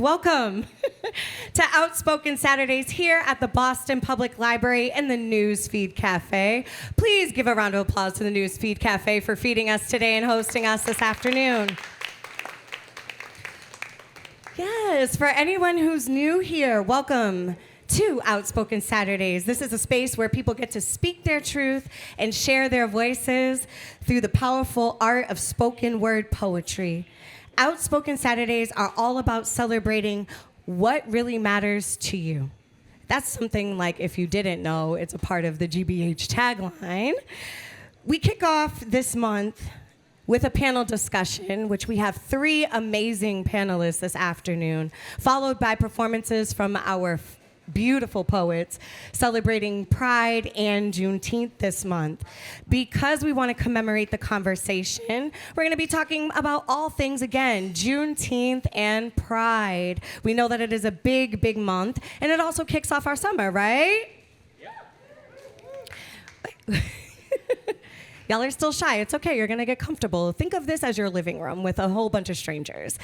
Welcome to Outspoken Saturdays here at the Boston Public Library and the Newsfeed Cafe. Please give a round of applause to the Newsfeed Cafe for feeding us today and hosting us this afternoon. Yes, for anyone who's new here, welcome to Outspoken Saturdays. This is a space where people get to speak their truth and share their voices through the powerful art of spoken word poetry. Outspoken Saturdays are all about celebrating what really matters to you. That's something like, if you didn't know, it's a part of the GBH tagline. We kick off this month with a panel discussion, which we have 3 amazing panelists this afternoon, followed by performances from our beautiful poets celebrating Pride and Juneteenth this month. Because we want to commemorate the conversation, we're going to be talking about all things, again, Juneteenth and Pride. We know that it is a big, big month, and it also kicks off our summer, right? Yeah. Y'all are still shy. It's okay. You're going to get comfortable. Think of this as your living room with a whole bunch of strangers.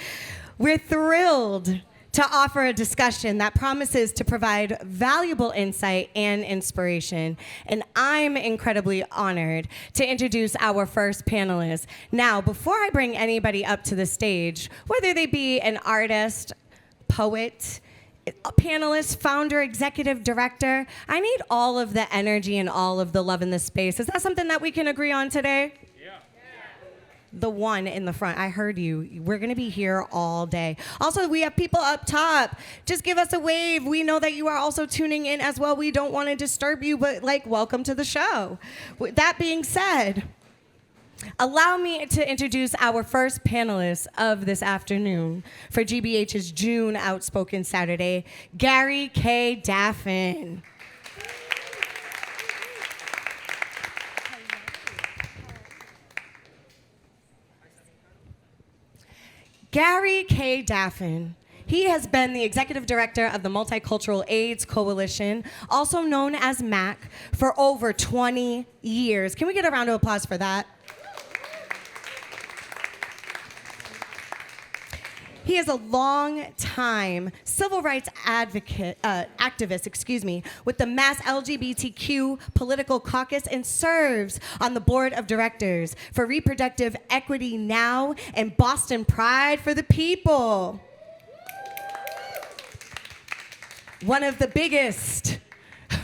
We're thrilled to offer a discussion that promises to provide valuable insight and inspiration. And I'm incredibly honored to introduce our first panelist. Now, before I bring anybody up to the stage, whether they be an artist, poet, a panelist, founder, executive director, I need all of the energy and all of the love in this space. Is that something that we can agree on today? The one in the front. I heard you. We're going to be here all day. Also, we have people up top. Just give us a wave. We know that you are also tuning in as well. We don't want to disturb you, but welcome to the show. With that being said, allow me to introduce our first panelist of this afternoon for GBH's June Outspoken Saturday, Gary K. Daffin. Gary K. Daffin. He has been the executive director of the Multicultural AIDS Coalition, also known as MAC, for over 20 years. Can we get a round of applause for that? He is a long-time civil rights activist, with the Mass LGBTQ Political Caucus, and serves on the board of directors for Reproductive Equity Now and Boston Pride for the People. One of the biggest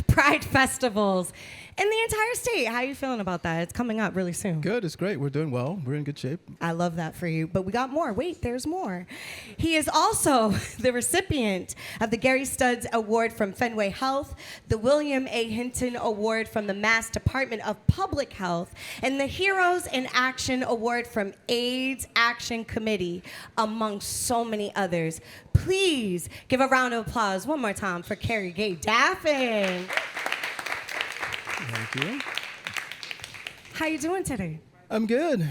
pride festivals in the entire state. How are you feeling about that? It's coming up really soon. Good, it's great. We're doing well. We're in good shape. I love that for you. But we got more. Wait, there's more. He is also the recipient of the Gary Studs Award from Fenway Health, the William A. Hinton Award from the Mass Department of Public Health, and the Heroes in Action Award from AIDS Action Committee, among so many others. Please give a round of applause one more time for Gary K. Daffin. Thank you. How you doing today? I'm good.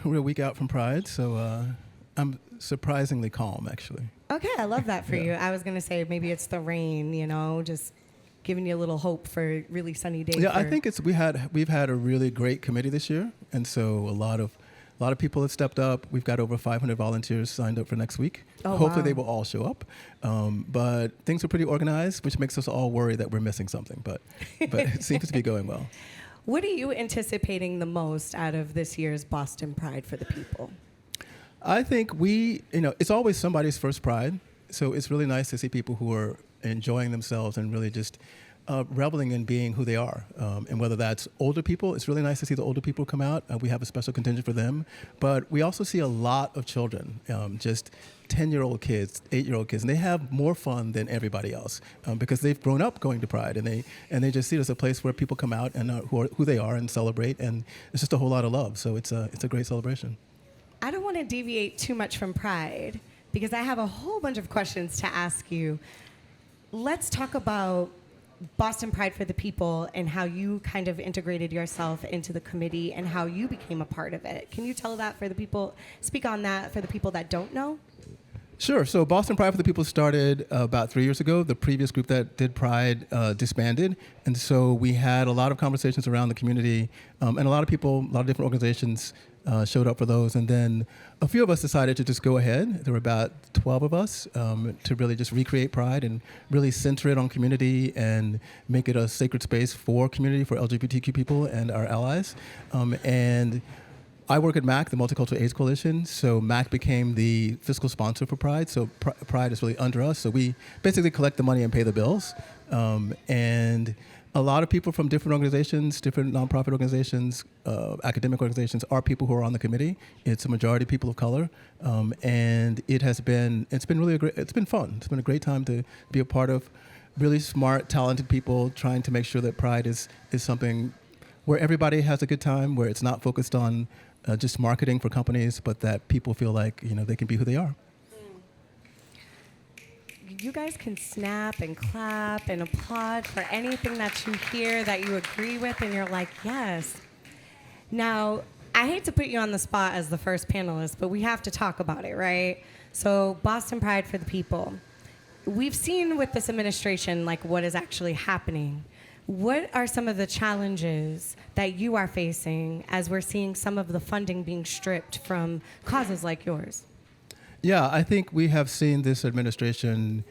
We're a week out from Pride, so I'm surprisingly calm, actually. Okay, I love that for you. I was going to say maybe it's the rain, just giving you a little hope for a really sunny day. Yeah, I think we've had a really great committee this year, and so a lot of people have stepped up. We've got over 500 volunteers signed up for next week. Oh, hopefully wow. They will all show up. But things are pretty organized, which makes us all worry that we're missing something. But it seems to be going well. What are you anticipating the most out of this year's Boston Pride for the People? I think it's always somebody's first Pride. So it's really nice to see people who are enjoying themselves and really just reveling in being who they are. And whether that's older people, it's really nice to see the older people come out. We have a special contingent for them. But we also see a lot of children, just 10-year-old kids, 8-year-old kids, and they have more fun than everybody else because they've grown up going to Pride, and they just see it as a place where people come out and who they are and celebrate, and it's just a whole lot of love. So it's a great celebration. I don't want to deviate too much from Pride because I have a whole bunch of questions to ask you. Let's talk about Boston Pride for the People and how you kind of integrated yourself into the committee and how you became a part of it. Can you tell that for the people, speak on that for the people that don't know? Sure. So Boston Pride for the People started about 3 years ago. The previous group that did Pride disbanded. And so we had a lot of conversations around the community, and a lot of people, a lot of different organizations showed up for those. And then a few of us decided to just go ahead. There were about 12 of us to really just recreate Pride and really center it on community and make it a sacred space for community, for LGBTQ people and our allies. And I work at MAC, the Multicultural AIDS Coalition, so MAC became the fiscal sponsor for Pride, so Pride is really under us, so we basically collect the money and pay the bills. And a lot of people from different organizations, different nonprofit organizations, academic organizations are people who are on the committee. It's a majority people of color, and it's been really it's been fun. It's been a great time to be a part of really smart, talented people trying to make sure that Pride is something where everybody has a good time, where it's not focused on just marketing for companies, but that people feel like they can be who they are. You guys can snap and clap and applaud for anything that you hear that you agree with, and you're like, yes. Now, I hate to put you on the spot as the first panelist, but we have to talk about it, right? So, Boston Pride for the People. We've seen with this administration, like, what is actually happening. What are some of the challenges that you are facing as we're seeing some of the funding being stripped from causes like yours? Yeah, I think we have seen this administration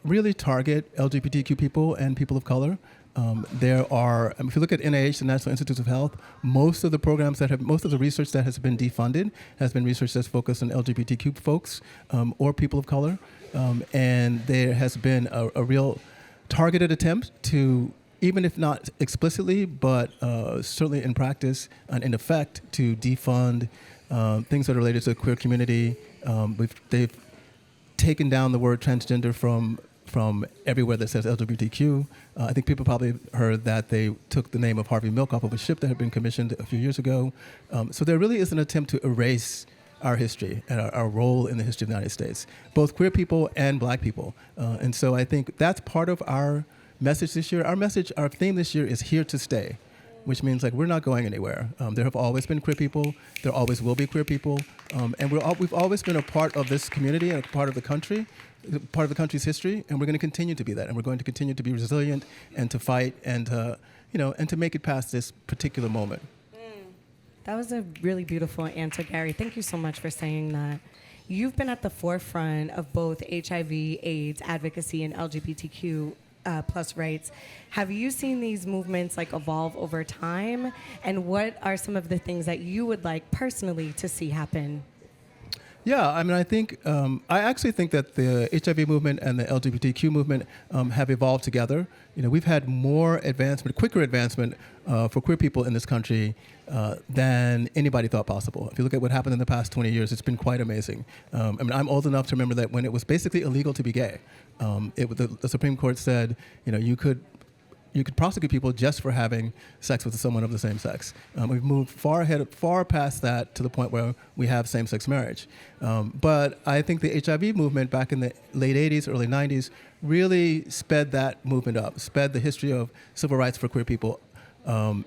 really target LGBTQ people and people of color. If you look at NIH, the National Institutes of Health, most of the research that has been defunded has been research that's focused on LGBTQ folks or people of color. And there has been a real targeted attempt to, even if not explicitly, but certainly in practice and in effect, to defund things that are related to the queer community. They've taken down the word transgender from everywhere that says LGBTQ. I think people probably heard that they took the name of Harvey Milk off of a ship that had been commissioned a few years ago. So there really is an attempt to erase our history and our role in the history of the United States, both queer people and black people. And so I think that's part of our message this year. Our theme this year is here to stay, which means like we're not going anywhere. There have always been queer people. There always will be queer people. And we've always been a part of this community and a part of the country, part of the country's history, and we're going to continue to be that. And we're going to continue to be resilient and to fight and and to make it past this particular moment. That was a really beautiful answer, Gary. Thank you so much for saying that. You've been at the forefront of both HIV, AIDS, advocacy, and LGBTQ plus rights. Have you seen these movements like evolve over time? And what are some of the things that you would like personally to see happen? Yeah, I mean, I actually think that the HIV movement and the LGBTQ movement have evolved together. We've had more advancement, quicker advancement for queer people in this country than anybody thought possible. If you look at what happened in the past 20 years, it's been quite amazing. I'm old enough to remember that when it was basically illegal to be gay, the Supreme Court said, you could prosecute people just for having sex with someone of the same sex. We've moved far past that to the point where we have same-sex marriage. But I think the HIV movement back in the late 80s, early 90s really sped that movement up, sped the history of civil rights for queer people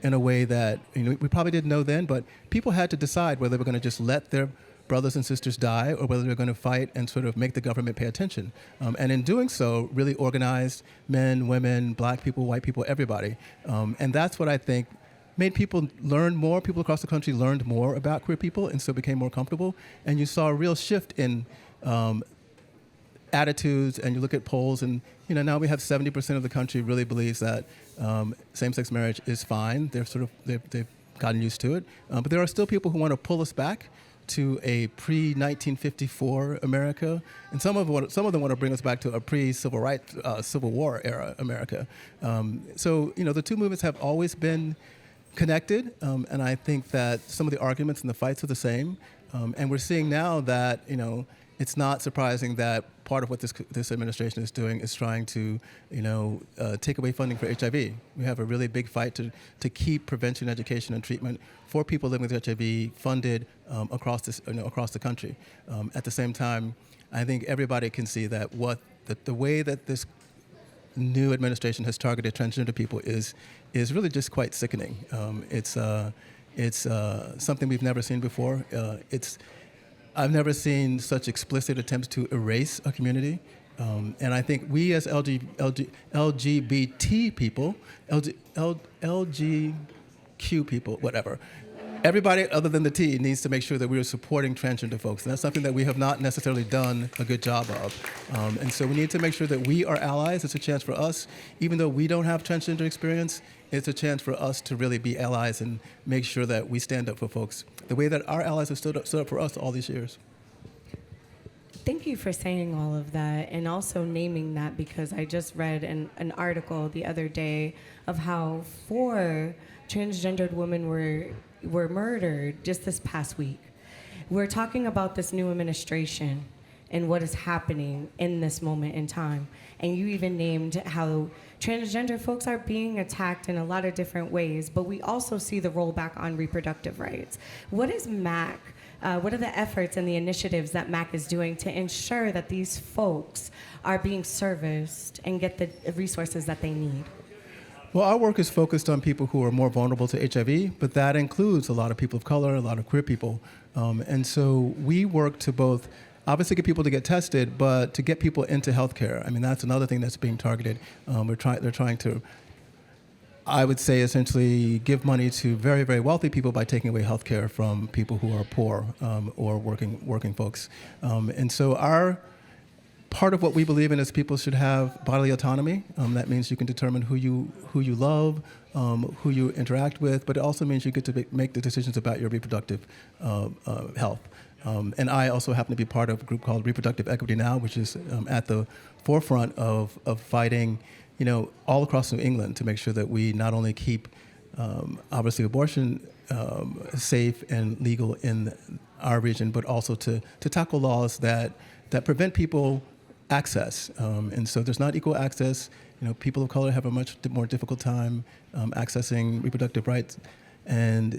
in a way that we probably didn't know then, but people had to decide whether they were going to just let their brothers and sisters die or whether they're going to fight and sort of make the government pay attention. And in doing so, really organized men, women, black people, white people, everybody. And that's what I think made people learn more. People across the country learned more about queer people and so became more comfortable. And you saw a real shift in attitudes, and you look at polls, and now we have 70% of the country really believes that same-sex marriage is fine. They've gotten used to it. But there are still people who want to pull us back to a pre-1954 America, and some of them want to bring us back to a pre-civil rights, Civil War era America. So the two movements have always been connected, and I think that some of the arguments and the fights are the same. And we're seeing now that it's not surprising that part of what this administration is doing is trying to take away funding for HIV. We have a really big fight to keep prevention, education, and treatment for people living with HIV funded across the country. At the same time, I think everybody can see that the way that this new administration has targeted transgender people is really just quite sickening. It's something we've never seen before. I've never seen such explicit attempts to erase a community. And I think we as LGBT people, LGQ people, whatever, everybody other than the T needs to make sure that we are supporting transgender folks. And that's something that we have not necessarily done a good job of. And so we need to make sure that we are allies. It's a chance for us, even though we don't have transgender experience, it's a chance for us to really be allies and make sure that we stand up for folks the way that our allies have stood up for us all these years. Thank you for saying all of that and also naming that, because I just read an article the other day of how 4 transgendered women were murdered just this past week. We're talking about this new administration and what is happening in this moment in time. And you even named how transgender folks are being attacked in a lot of different ways, but we also see the rollback on reproductive rights. What is MAC? What are the efforts and the initiatives that MAC is doing to ensure that these folks are being serviced and get the resources that they need? Well, our work is focused on people who are more vulnerable to HIV, but that includes a lot of people of color, a lot of queer people. And so we work to both obviously get people to get tested, but to get people into healthcare. I mean, that's another thing that's being targeted. They're trying to, I would say, essentially give money to very, very wealthy people by taking away healthcare from people who are poor or working folks. And so part of what we believe in is people should have bodily autonomy. That means you can determine who you love, who you interact with, but it also means you get to make the decisions about your reproductive health. And I also happen to be part of a group called Reproductive Equity Now, which is at the forefront of fighting, all across New England to make sure that we not only keep, obviously, abortion safe and legal in our region, but also to tackle laws that prevent people access. And so there's not equal access. People of color have a much more difficult time accessing reproductive rights. And,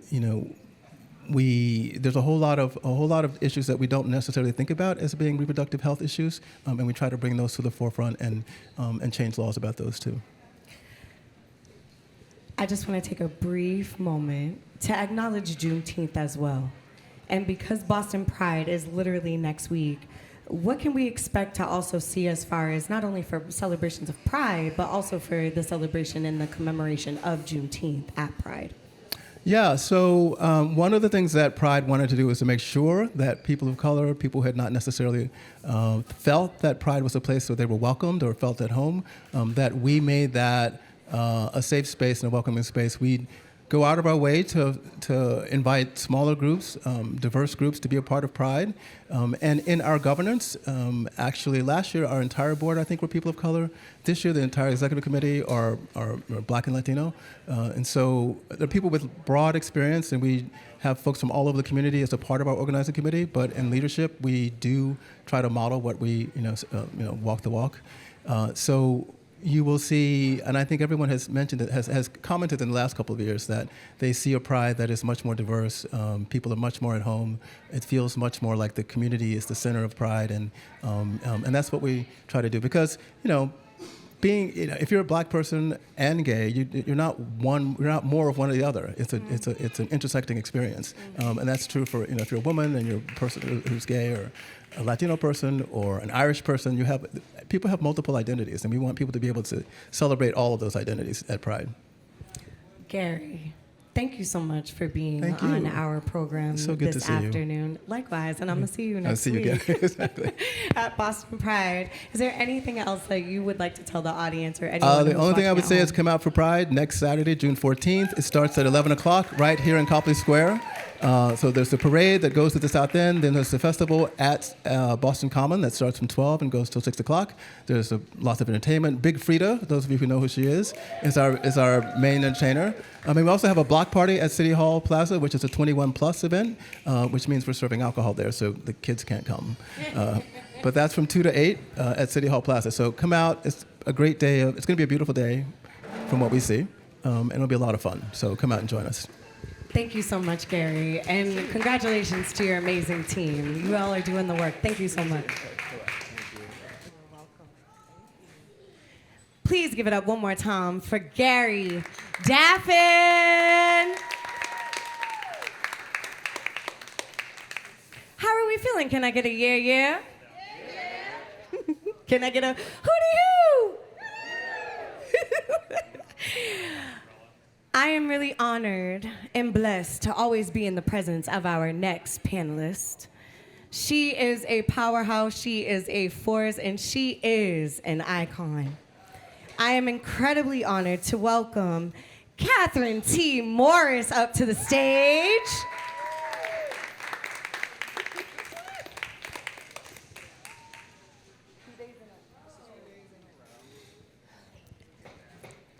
there's a whole lot of issues that we don't necessarily think about as being reproductive health issues, and we try to bring those to the forefront and change laws about those too. I just want to take a brief moment to acknowledge Juneteenth as well. And because Boston Pride is literally next week, what can we expect to also see as far as not only for celebrations of Pride, but also for the celebration and the commemoration of Juneteenth at Pride? Yeah, so one of the things that Pride wanted to do was to make sure that people of color, people who had not necessarily felt that Pride was a place where they were welcomed or felt at home, that we made that a safe space and a welcoming space. We go out of our way to invite smaller groups, diverse groups to be a part of Pride. And in our governance, actually last year our entire board, I think, were people of color. This year the entire executive committee are Black and Latino. And so there are people with broad experience, and we have folks from all over the community as a part of our organizing committee. But in leadership, we do try to model what we, walk the walk. So you will see, and I think everyone has mentioned it, has commented in the last couple of years that they see a Pride that is much more diverse. People are much more at home. It feels much more like the community is the center of Pride, and that's what we try to do. Because if you're a Black person and gay, you're not more of one or the other. It's an intersecting experience, and that's true for if you're a woman and you're a person who's gay, or a Latino person or an Irish person. People have multiple identities, and we want people to be able to celebrate all of those identities at Pride. Gary, thank you so much for being on our program this afternoon. Likewise, and I'm going to see you next week. I'll see you again. Exactly. At Boston Pride. Is there anything else that you would like to tell the audience or anyone The only thing I would say is come out for Pride next Saturday, June 14th. It starts at 11 o'clock right here in Copley Square. So there's the parade that goes to the South End. Then there's the festival at Boston Common that starts from 12 and goes till 6 o'clock. There's lots of entertainment. Big Frida, those of you who know who she is our main entertainer. We also have a block party at City Hall Plaza, which is a 21+ event, which means we're serving alcohol there, so the kids can't come. But that's from 2 to 8 at City Hall Plaza. So come out. It's a great day. It's going to be a beautiful day from what we see, and it'll be a lot of fun. So come out and join us. Thank you so much, Gary, and congratulations to your amazing team. You all are doing the work. Thank you so much. Please give it up one more time for Gary Daffin. How are we feeling feeling? Can I get a yeah, yeah? Yeah. Can I get a hooty hoo? I am really honored and blessed to always be in the presence of our next panelist. She is a powerhouse, she is a force, and she is an icon. I am incredibly honored to welcome Catherine T. Morris up to the stage.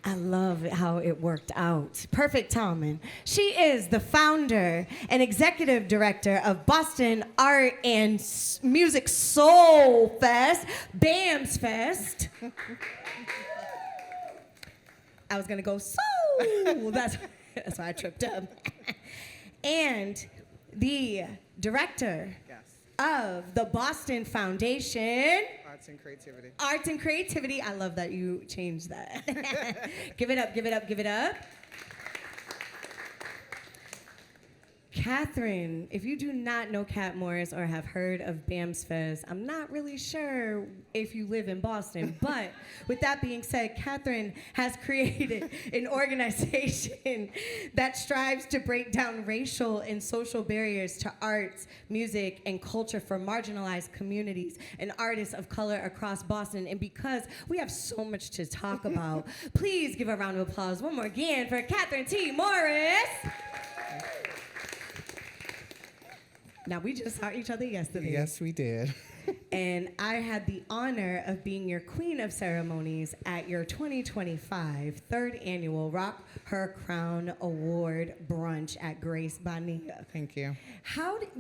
I love how it worked out. Perfect timing. She is the founder and executive director of Boston Art and Music Soul Fest, BAMS Fest. I was gonna go soul. That's why I tripped up. And the director of the Boston Foundation. Arts and Creativity. Arts and Creativity. I love that you changed that. Give it up, give it up, give it up. Catherine, if you do not know Cat Morris or have heard of BAMS Fest, I'm not really sure if you live in Boston, but with that being said, Catherine has created an organization that strives to break down racial and social barriers to arts, music, and culture for marginalized communities and artists of color across Boston. And because we have so much to talk about, please give a round of applause one more again for Catherine T. Morris. Now, we just saw each other yesterday. Yes, we did. And I had the honor of being your queen of ceremonies at your 2025 third annual Rock Her Crown Award brunch at Grace Bonilla. Thank you.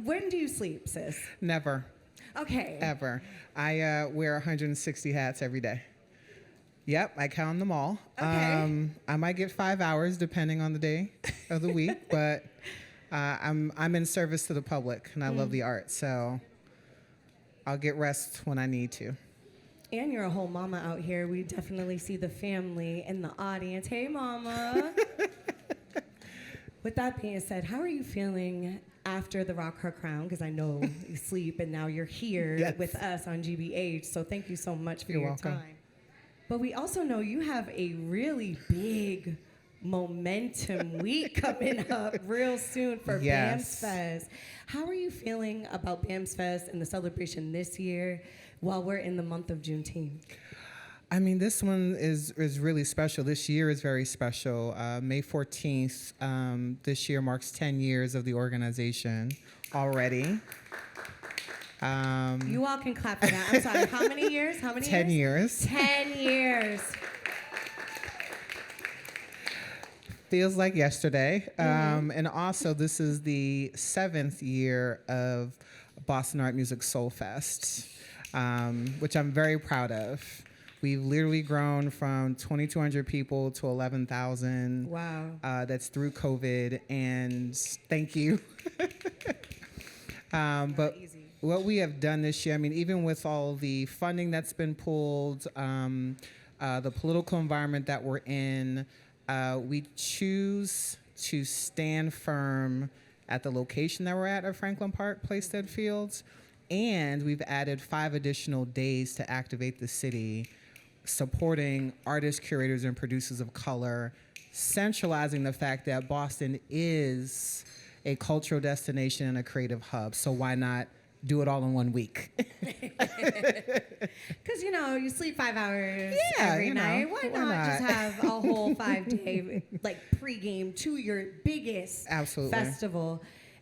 When do you sleep, sis? Never. Okay. Ever. I wear 160 hats every day. Yep, I count them all. Okay. I might get 5 hours depending on the day of the week, but I'm in service to the public, and I love the art, so I'll get rest when I need to. And you're a whole mama out here. We definitely see the family in the audience. Hey, mama. With that being said, how are you feeling after the Rock Her Crown? Because I know you sleep, and now you're here with us on GBH, so thank you so much for your time. But we also know you have a really big momentum week coming up real soon for BAMS Fest. How are you feeling about BAMS Fest and the celebration this year while we're in the month of Juneteenth? I mean, this one is really special. This year is very special. May 14th, this year marks 10 years of the organization already. You all can clap for that. I'm sorry, how many years? 10 years. 10 years. Feels like yesterday. And also, this is the 7th year of Boston Art Music Soul Fest, which I'm very proud of. We've literally grown from 2,200 people to 11,000. Wow. That's through COVID, and thank you. But what we have done this year, I mean, even with all the funding that's been pulled, the political environment that we're in, we choose to stand firm at the location that we're at Franklin Park, Playstead Fields, and we've added 5 additional days to activate the city, supporting artists, curators, and producers of color, centralizing the fact that Boston is a cultural destination and a creative hub, so why not do it all in 1 week? Because, you sleep 5 hours every night. Why not just have a whole 5-day, pregame to your biggest festival?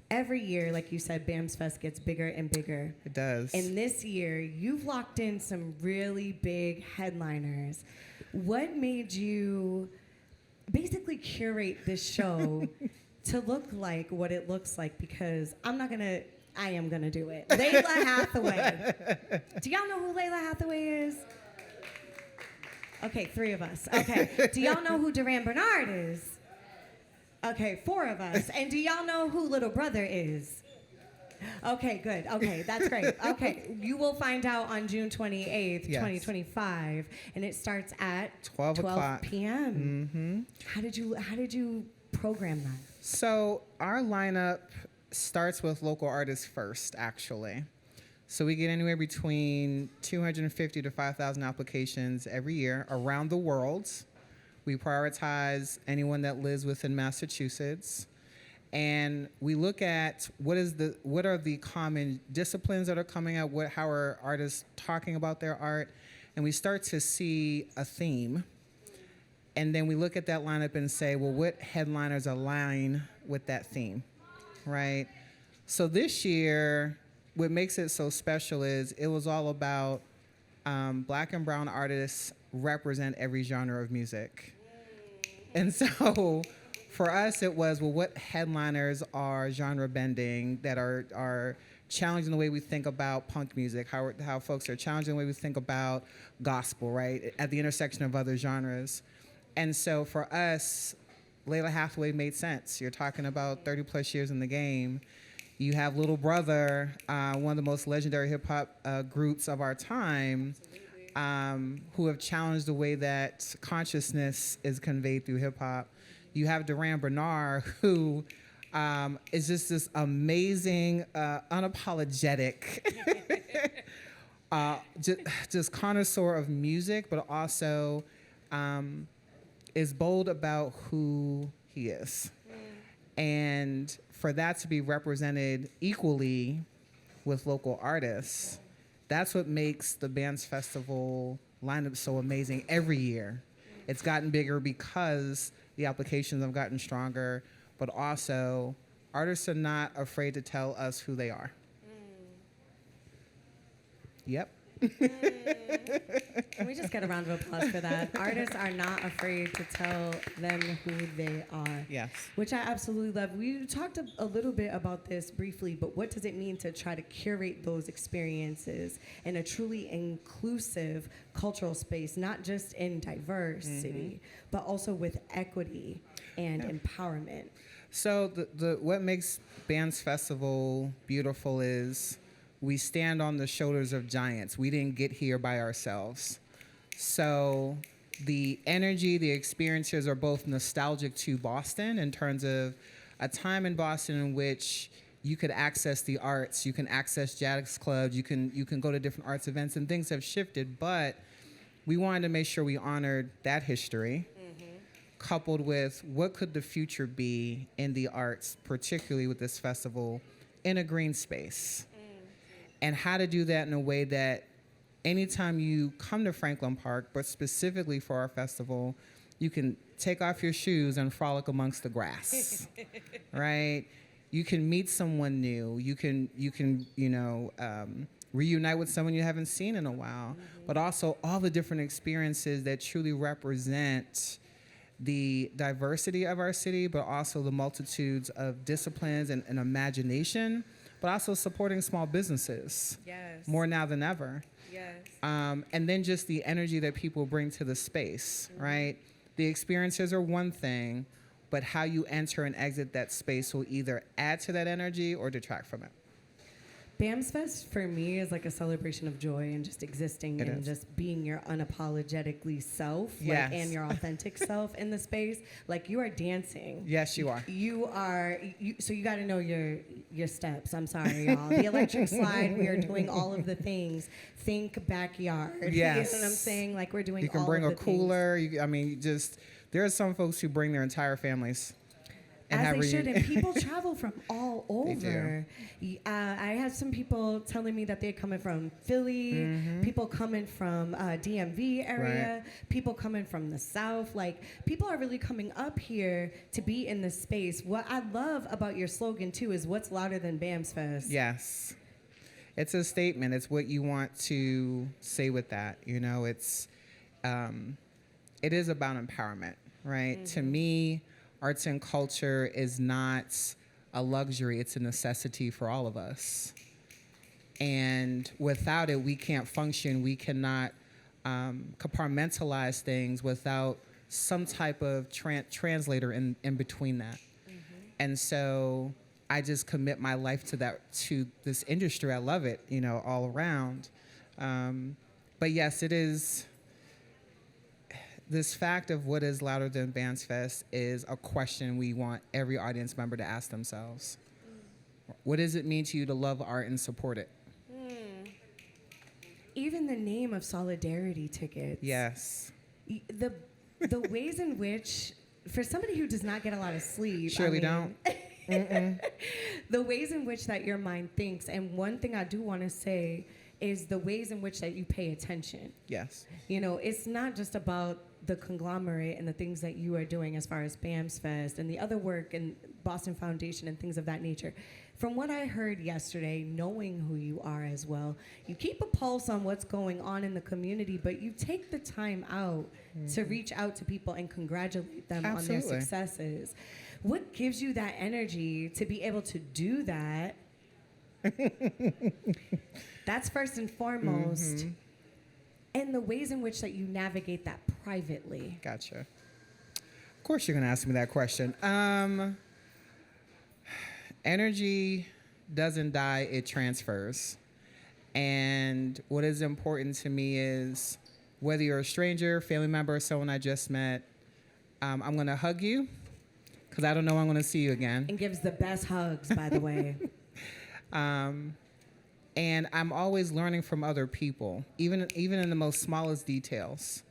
Every year, like you said, BAMS Fest gets bigger and bigger. It does. And this year, you've locked in some really big headliners. What made you basically curate this show to look like what it looks like? Because I am gonna do it. Layla Hathaway. Do y'all know who Layla Hathaway is? Okay, 3 of us. Okay. Do y'all know who Duran Bernard is? Okay, 4 of us. And do y'all know who Little Brother is? Okay, good. Okay, that's great. Okay, you will find out on June 28th, 2025, and it starts at 12 p.m. Mm-hmm. How did you program that? So our lineup starts with local artists first, actually. So we get anywhere between 250 to 5,000 applications every year around the world. We prioritize anyone that lives within Massachusetts. And we look at what are the common disciplines that are coming out, how are artists talking about their art, and we start to see a theme. And then we look at that lineup and say, well, what headliners align with that theme, right? So this year, what makes it so special is it was all about Black and brown artists represent every genre of music. And so for us, it was, well, what headliners are genre bending that are challenging the way we think about punk music, how folks are challenging the way we think about gospel, right, at the intersection of other genres. And so for us, Layla Hathaway made sense. You're talking about 30 plus years in the game. You have Little Brother, one of the most legendary hip hop groups of our time, who have challenged the way that consciousness is conveyed through hip hop. You have Duran Bernard, who is just this amazing, unapologetic, just connoisseur of music, but also is bold about who he is. And for that to be represented equally with local artists, that's what makes the Bands Festival lineup so amazing every year. It's gotten bigger because the applications have gotten stronger, but also artists are not afraid to tell us who they are. Yep. Can we just get a round of applause for that? Artists are not afraid to tell them who they are. Yes. Which I absolutely love. We talked a little bit about this briefly, but what does it mean to try to curate those experiences in a truly inclusive cultural space, not just in diversity, but also with equity and empowerment? So what makes Bands Festival beautiful is we stand on the shoulders of giants. We didn't get here by ourselves. So the energy, the experiences are both nostalgic to Boston in terms of a time in Boston in which you could access the arts, you can access jazz clubs, you can go to different arts events, and things have shifted. But we wanted to make sure we honored that history, coupled with what could the future be in the arts, particularly with this festival, in a green space. And how to do that in a way that anytime you come to Franklin Park, but specifically for our festival, you can take off your shoes and frolic amongst the grass, right? You can meet someone new. You can reunite with someone you haven't seen in a while, but also all the different experiences that truly represent the diversity of our city, but also the multitudes of disciplines and imagination, but also supporting small businesses. Yes. More now than ever. Yes. And then just the energy that people bring to the space, right? The experiences are one thing, but how you enter and exit that space will either add to that energy or detract from it. BAMS Fest for me is like a celebration of joy and just existing and just being your unapologetically self, Yes. and your authentic self in the space. Like you are dancing. Yes, you are. So you got to know your steps. I'm sorry, y'all. The electric slide. We are doing all of the things. Think backyard. Yes. You know what I'm saying? Like we're doing. You can all bring of a the cooler. There are some folks who bring their entire families. As they should, and people travel from all They do. over. I had some people telling me that they're coming from Philly, people coming from DMV area, people coming from the South. Like, people are really coming up here to be in this space. What I love about your slogan, too, is what's louder than BAMS Fest? Yes. It's a statement. It's what you want to say with that. You know, it is about empowerment, right? To me, arts and culture is not a luxury, it's a necessity for all of us. And without it, we can't function. We cannot compartmentalize things without some type of translator in between that. And so I just commit my life to this industry. I love it, all around. But yes, it is. This fact of what is louder than Bands Fest is a question we want every audience member to ask themselves. What does it mean to you to love art and support it? Even the name of solidarity tickets. Yes. The ways in which, for somebody who does not get a lot of sleep, Surely don't. The ways in which that your mind thinks, and one thing I do want to say is the ways in which that you pay attention. Yes. You know, it's not just about the conglomerate and the things that you are doing as far as BAMS Fest and the other work and Boston Foundation and things of that nature. From what I heard yesterday, knowing who you are as well, you keep a pulse on what's going on in the community, but you take the time out to reach out to people and congratulate them on their successes. What gives you that energy to be able to do that? That's first and foremost. And the ways in which that you navigate that privately. Gotcha. Of course you're going to ask me that question. Energy doesn't die, it transfers. And what is important to me is whether you're a stranger, family member, or someone I just met, I'm going to hug you because I don't know when I'm going to see you again. And gives the best hugs, by the way. And I'm always learning from other people, even in the most smallest details.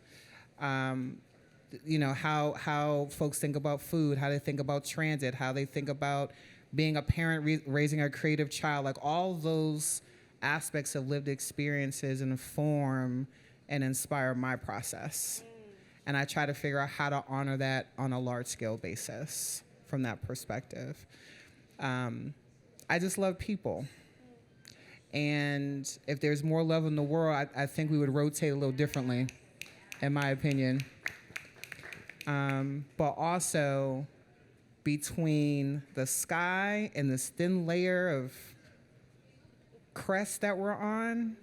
You know, how folks think about food, how they think about transit, how they think about being a parent raising a creative child. Like all those aspects of lived experiences inform and inspire my process. And I try to figure out how to honor that on a large scale basis from that perspective. I just love people. And if there's more love in the world, I think we would rotate a little differently, in my opinion. But also, between the sky and this thin layer of crest that we're on,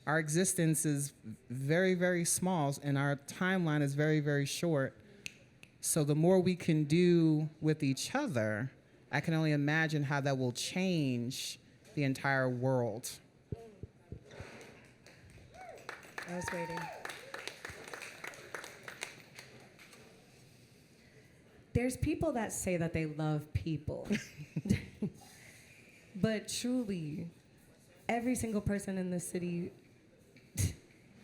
our existence is very, very small, and our timeline is very, very short. So the more we can do with each other, I can only imagine how that will change the entire world. I was waiting. There's people that say that they love people. But truly, every single person in this city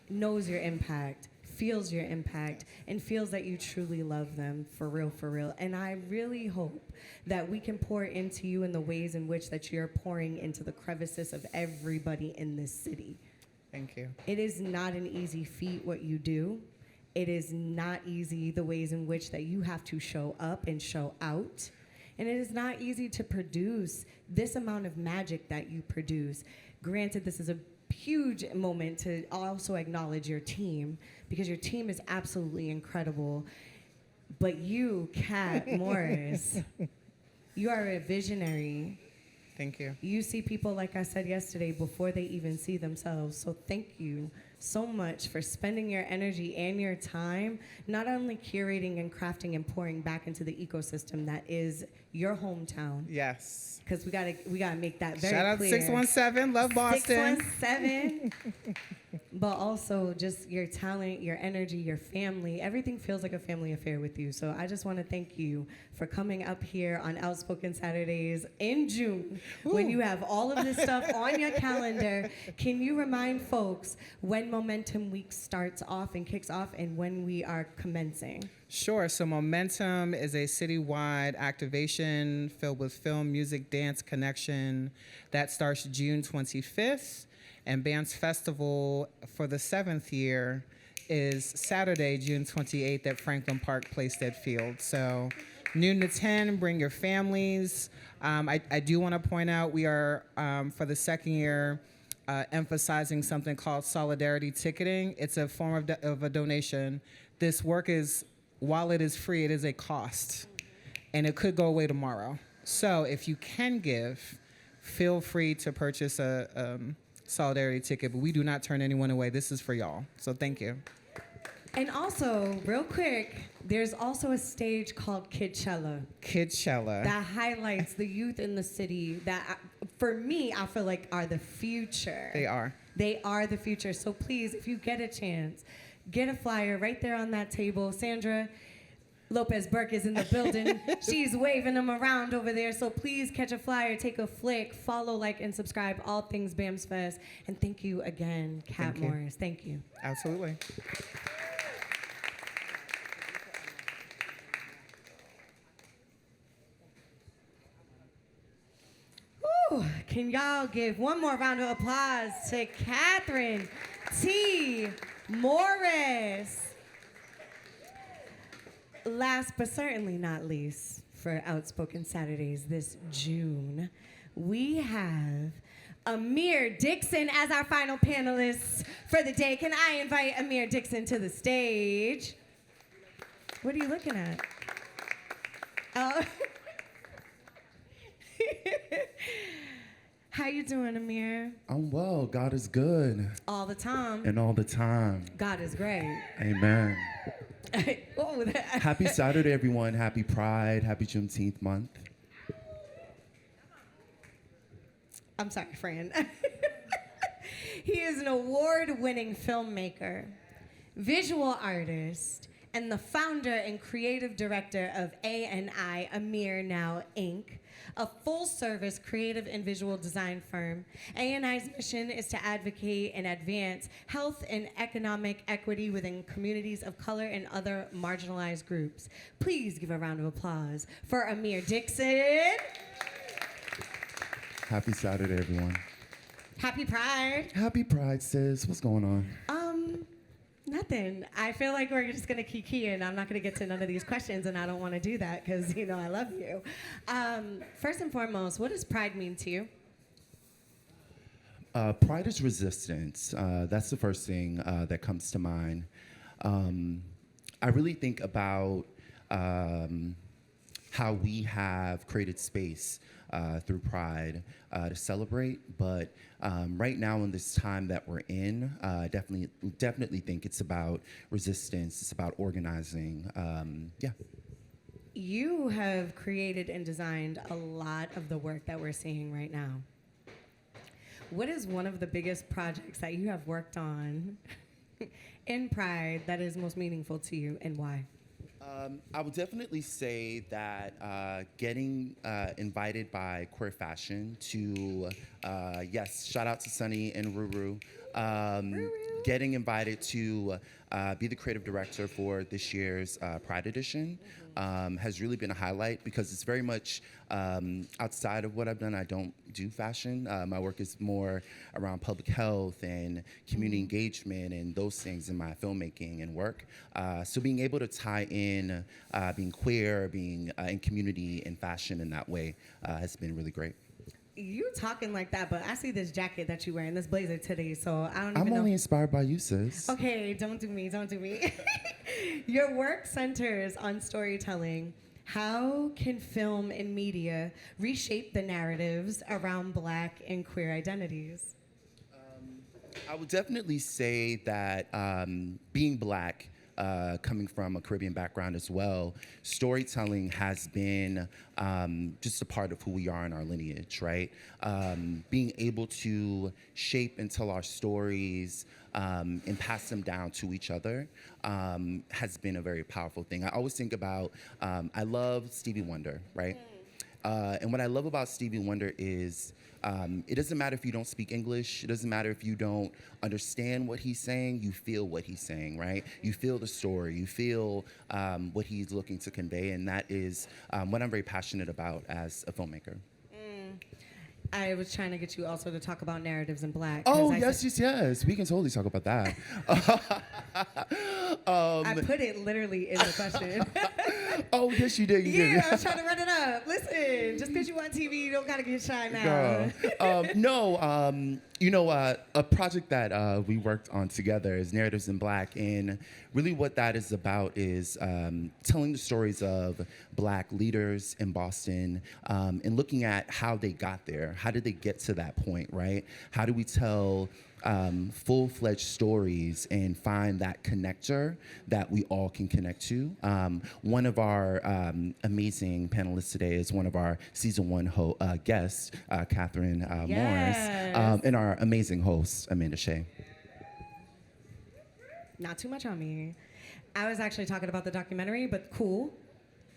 knows your impact, feels your impact, and feels that you truly love them for real, for real. And I really hope that we can pour into you in the ways in which that you're pouring into the crevices of everybody in this city. Thank you. It is not an easy feat what you do. It is not easy the ways in which that you have to show up and show out. And it is not easy to produce this amount of magic that you produce. Granted, this is a huge moment to also acknowledge your team, because your team is absolutely incredible. But you, Kat Morris, you are a visionary. Thank you. You see people, like I said yesterday, before they even see themselves. So thank you so much for spending your energy and your time, not only curating and crafting and pouring back into the ecosystem that is your hometown. Yes. Because we gotta make that very clear. Shout out to 617, love Boston. 617. But also just your talent, your energy, your family. Everything feels like a family affair with you. So I just want to thank you for coming up here on Outspoken Saturdays in June. Ooh. When you have all of this stuff on your calendar. Can you remind folks when Momentum Week starts off and kicks off and when we are commencing? Sure. So Momentum is a citywide activation filled with film, music, dance, connection that starts June 25th. And BAMS Festival for the 7th year is Saturday, June 28th at Franklin Park Playstead Field. So noon to 10, bring your families. I do want to point out we are, for the 2nd year, emphasizing something called solidarity ticketing. It's a form of a donation. This work is, while it is free, it is a cost. And it could go away tomorrow. So if you can give, feel free to purchase a solidarity ticket, but we do not turn anyone away. This is for y'all. So thank you. And also, real quick, there's also a stage called Kidchella. Kidchella. That highlights the youth in the city that, for me, I feel like are the future. They are. They are the future. So please, if you get a chance, get a flyer right there on that table. Sandra, Lopez Burke is in the building. She's waving them around over there. So please catch a flyer, take a flick, follow, like, and subscribe. All things BAMS Fest. And thank you again, Kat Morris. Thank you. Absolutely. Woo. Can y'all give one more round of applause to Catherine T. Morris? Last but certainly not least, for Outspoken Saturdays this June, we have Amir Dixon as our final panelist for the day. Can I invite Amir Dixon to the stage? What are you looking at? Oh. How you doing, Amir? I'm well. God is good. All the time. And all the time. God is great. Amen. Oh, Happy Saturday, everyone. Happy Pride. Happy Juneteenth month. I'm sorry, Fran. He is an award-winning filmmaker, visual artist, and the founder and creative director of A&I Amir Now Inc., a full-service creative and visual design firm. A&I's mission is to advocate and advance health and economic equity within communities of color and other marginalized groups. Please give a round of applause for Amir Dixon. Happy Saturday, everyone. Happy Pride. Happy Pride, sis. What's going on? Nothing. I feel like we're just gonna kiki and I'm not gonna get to none of these questions, and I don't want to do that because I love you. First and foremost, what does pride mean to you? Pride is resistance. That's the first thing that comes to mind. I really think about how we have created space through Pride to celebrate, but right now in this time that we're in, definitely think it's about resistance. It's about organizing. Yeah. You have created and designed a lot of the work that we're seeing right now. What is one of the biggest projects that you have worked on in Pride that is most meaningful to you, and why? I would definitely say that getting invited by Queer Fashion to, yes, shout out to Sunny and Ruru, getting invited to be the creative director for this year's Pride Edition has really been a highlight because it's very much outside of what I've done. I don't do fashion. My work is more around public health and community engagement and those things in my filmmaking and work. So being able to tie in being queer, being in community and fashion in that way has been really great. You talking like that, but I see this jacket that you're wearing, this blazer today, so I don't even I'm know. only inspired by you, sis. Okay, don't do me. Your work centers on storytelling. How can film and media reshape the narratives around Black and queer identities? I would definitely say that being Black, coming from a Caribbean background as well, storytelling has been just a part of who we are in our lineage, right? Being able to shape and tell our stories and pass them down to each other has been a very powerful thing. I always think about, I love Stevie Wonder, right? And what I love about Stevie Wonder is it doesn't matter if you don't speak English. It doesn't matter if you don't understand what he's saying. You feel what he's saying, right? You feel the story. You feel what he's looking to convey, and that is what I'm very passionate about as a filmmaker. I was trying to get you also to talk about narratives in Black. Oh, yes. We can totally talk about that. I put it literally in the question. Oh, yes, you did. Yeah, I was trying to run it up. Listen, just because you on TV, you don't got to get shy now. A project that we worked on together is Narratives in Black, and really what that is about is telling the stories of Black leaders in Boston and looking at how they got there. How did they get to that point, right? How do we tell full-fledged stories and find that connector that we all can connect to? One of our amazing panelists today is one of our season 1 guests, Catherine Morris, and our amazing host, Amanda Shea. Not too much on me. I was actually talking about the documentary, but cool.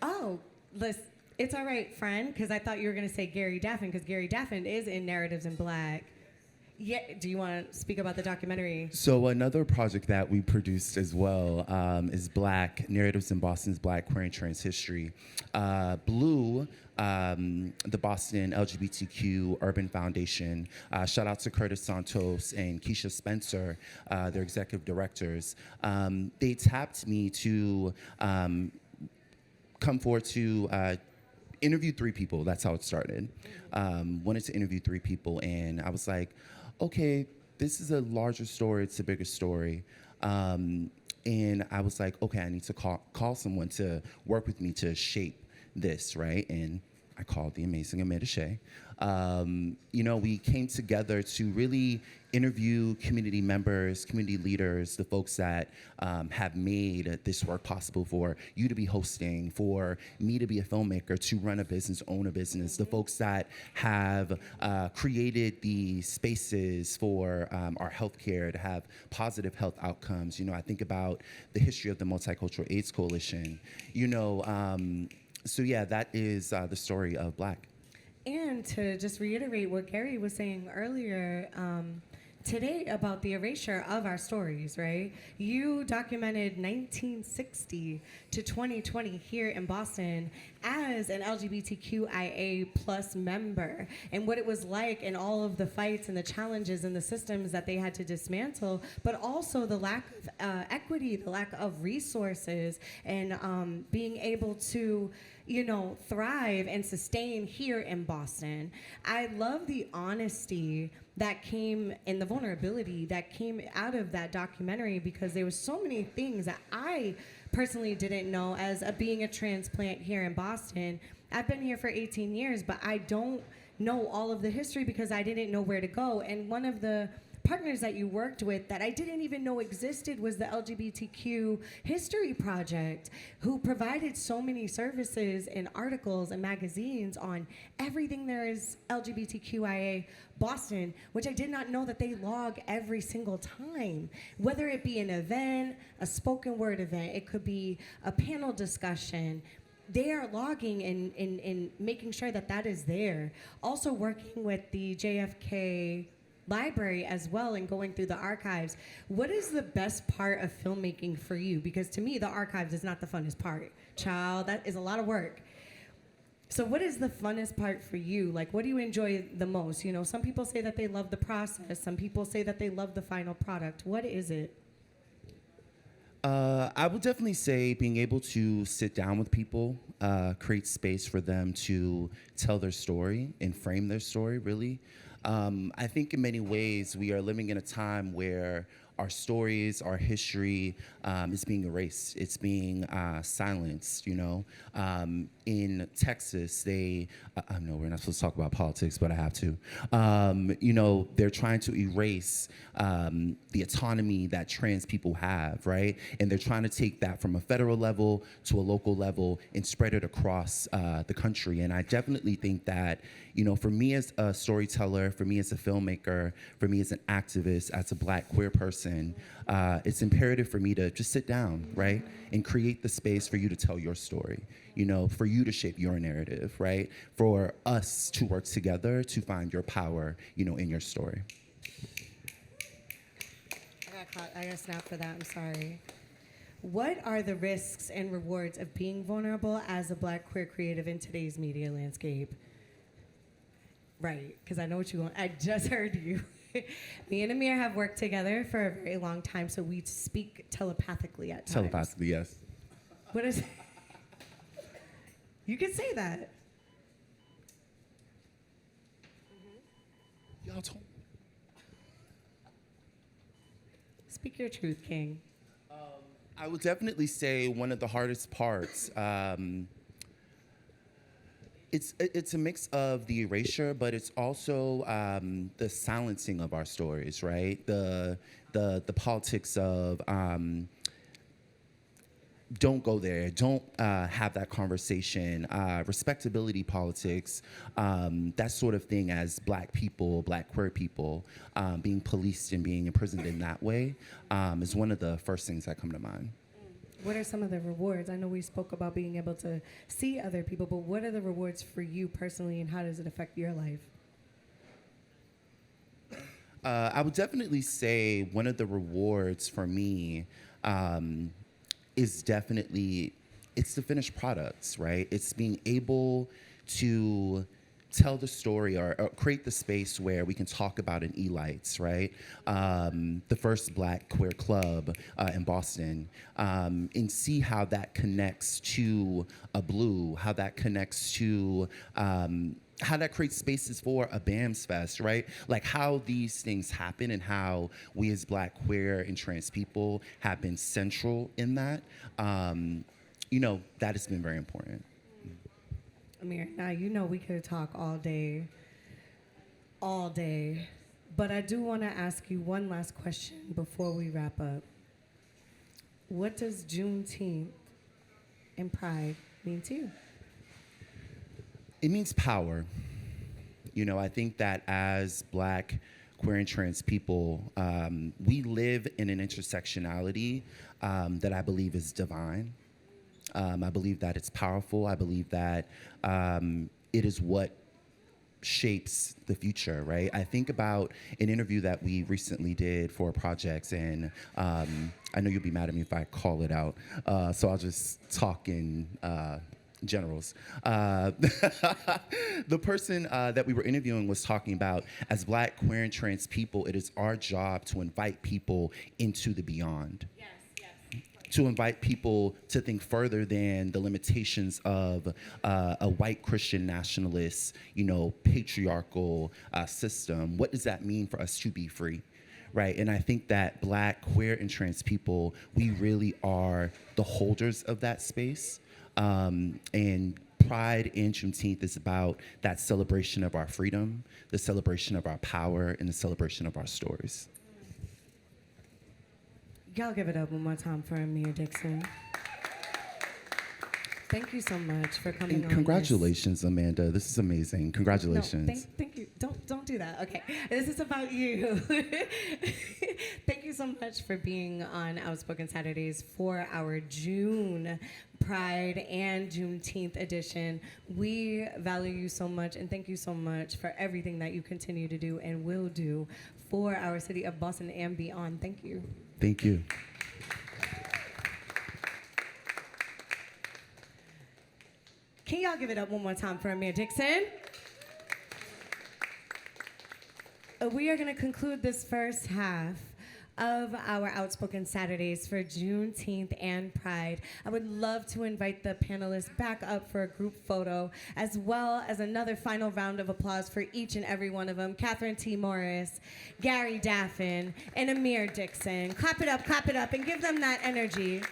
Oh, listen, it's all right, friend, because I thought you were going to say Gary Daffin, because Gary Daffin is in Narratives in Black. Yeah, do you want to speak about the documentary? So another project that we produced as well is Black Narratives in Boston's Black Queer and Trans History. Blue, the Boston LGBTQ Urban Foundation, shout out to Curtis Santos and Keisha Spencer, their executive directors. They tapped me to come forward to interview 3 people. That's how it started. Wanted to interview 3 people, and I was like, okay, this is a larger story, it's a bigger story. And I was like, okay, I need to call someone to work with me to shape this, right? And I called the amazing Amanda Shea. We came together to really interview community members, community leaders, the folks that have made this work possible for you to be hosting, for me to be a filmmaker, to run a business, own a business, the folks that have created the spaces for our healthcare to have positive health outcomes. I think about the history of the Multicultural AIDS Coalition. So yeah, that is the story of Black. And to just reiterate what Gary was saying earlier, today about the erasure of our stories, right? You documented 1960 to 2020 here in Boston as an LGBTQIA plus member, and what it was like and all of the fights and the challenges and the systems that they had to dismantle, but also the lack of equity, the lack of resources, and being able to thrive and sustain here in Boston. I love the honesty that came and the vulnerability that came out of that documentary, because there was so many things that I personally didn't know as being a transplant here in Boston. I've been here for 18 years, but I don't know all of the history because I didn't know where to go. And one of the partners that you worked with that I didn't even know existed was the LGBTQ History Project, who provided so many services and articles and magazines on everything there is LGBTQIA Boston, which I did not know that they log every single time. Whether it be an event, a spoken word event, it could be a panel discussion, they are logging and making sure that that is there. Also working with the JFK library as well and going through the archives. What is the best part of filmmaking for you? Because to me, the archives is not the funnest part. Child, that is a lot of work. So what is the funnest part for you? Like, what do you enjoy the most? Some people say that they love the process. Some people say that they love the final product. What is it? I would definitely say being able to sit down with people, create space for them to tell their story and frame their story, really. I think in many ways we are living in a time where our stories, our history is being erased. It's being silenced, In Texas, I know we're not supposed to talk about politics, but I have to. They're trying to erase the autonomy that trans people have, right? And they're trying to take that from a federal level to a local level and spread it across the country. And I definitely think that, for me as a storyteller, for me as a filmmaker, for me as an activist, as a Black queer person, it's imperative for me to just sit down, right? And create the space for you to tell your story, for you to shape your narrative, right? For us to work together to find your power, in your story. I got snapped for that, I'm sorry. What are the risks and rewards of being vulnerable as a Black queer creative in today's media landscape? Right, because I know what you want. I just heard you. Me and Amir have worked together for a very long time, so we speak telepathically at times. Telepathically, yes. What is it? You can say that. Y'all told. Speak your truth, King. I would definitely say one of the hardest parts. It's a mix of the erasure, but it's also the silencing of our stories, right? The politics of don't go there, don't have that conversation, respectability politics, that sort of thing as Black people, Black queer people, being policed and being imprisoned in that way is one of the first things that come to mind. what are some of the rewards? I know we spoke about being able to see other people, but what are the rewards for you personally, and how does it affect your life? I would definitely say one of the rewards for me is definitely, it's the finished products, right? It's being able to tell the story or create the space where we can talk about an E-Lights, right? The first Black queer club in Boston, and see how that connects to a Blue, how that connects to how that creates spaces for a BAMS Fest, right? Like how these things happen and how we as Black, queer, and trans people have been central in that. That has been very important. Amir, now we could talk all day, but I do want to ask you one last question before we wrap up. What does Juneteenth and Pride mean to you? It means power. I think that as Black, queer, and trans people, we live in an intersectionality that I believe is divine. I believe that it's powerful. I believe that it is what shapes the future, right? I think about an interview that we recently did for projects, and I know you'll be mad at me if I call it out, so I'll just talk in generals. The person that we were interviewing was talking about, as Black, queer, and trans people, it is our job to invite people into the beyond. Yes. To invite people to think further than the limitations of a white Christian nationalist, patriarchal system. What does that mean for us to be free? Right, and I think that Black, queer, and trans people, we really are the holders of that space. And Pride and Juneteenth is about that celebration of our freedom, the celebration of our power, and the celebration of our stories. Y'all give it up one more time for Amir Dixon. Thank you so much for coming on. Congratulations, Amanda. This is amazing. Congratulations. No, thank you. Don't do that. Okay. This is about you. Thank you so much for being on Outspoken Saturdays for our June Pride and Juneteenth edition. We value you so much, and thank you so much for everything that you continue to do and will do for our city of Boston and beyond. Thank you. Thank you. Can y'all give it up one more time for Amir Dixon? We are going to conclude this first half of our Outspoken Saturdays for Juneteenth and Pride. I would love to invite the panelists back up for a group photo, as well as another final round of applause for each and every one of them. Catherine T. Morris, Gary Daffin, and Amir Dixon. Clap it up, and give them that energy.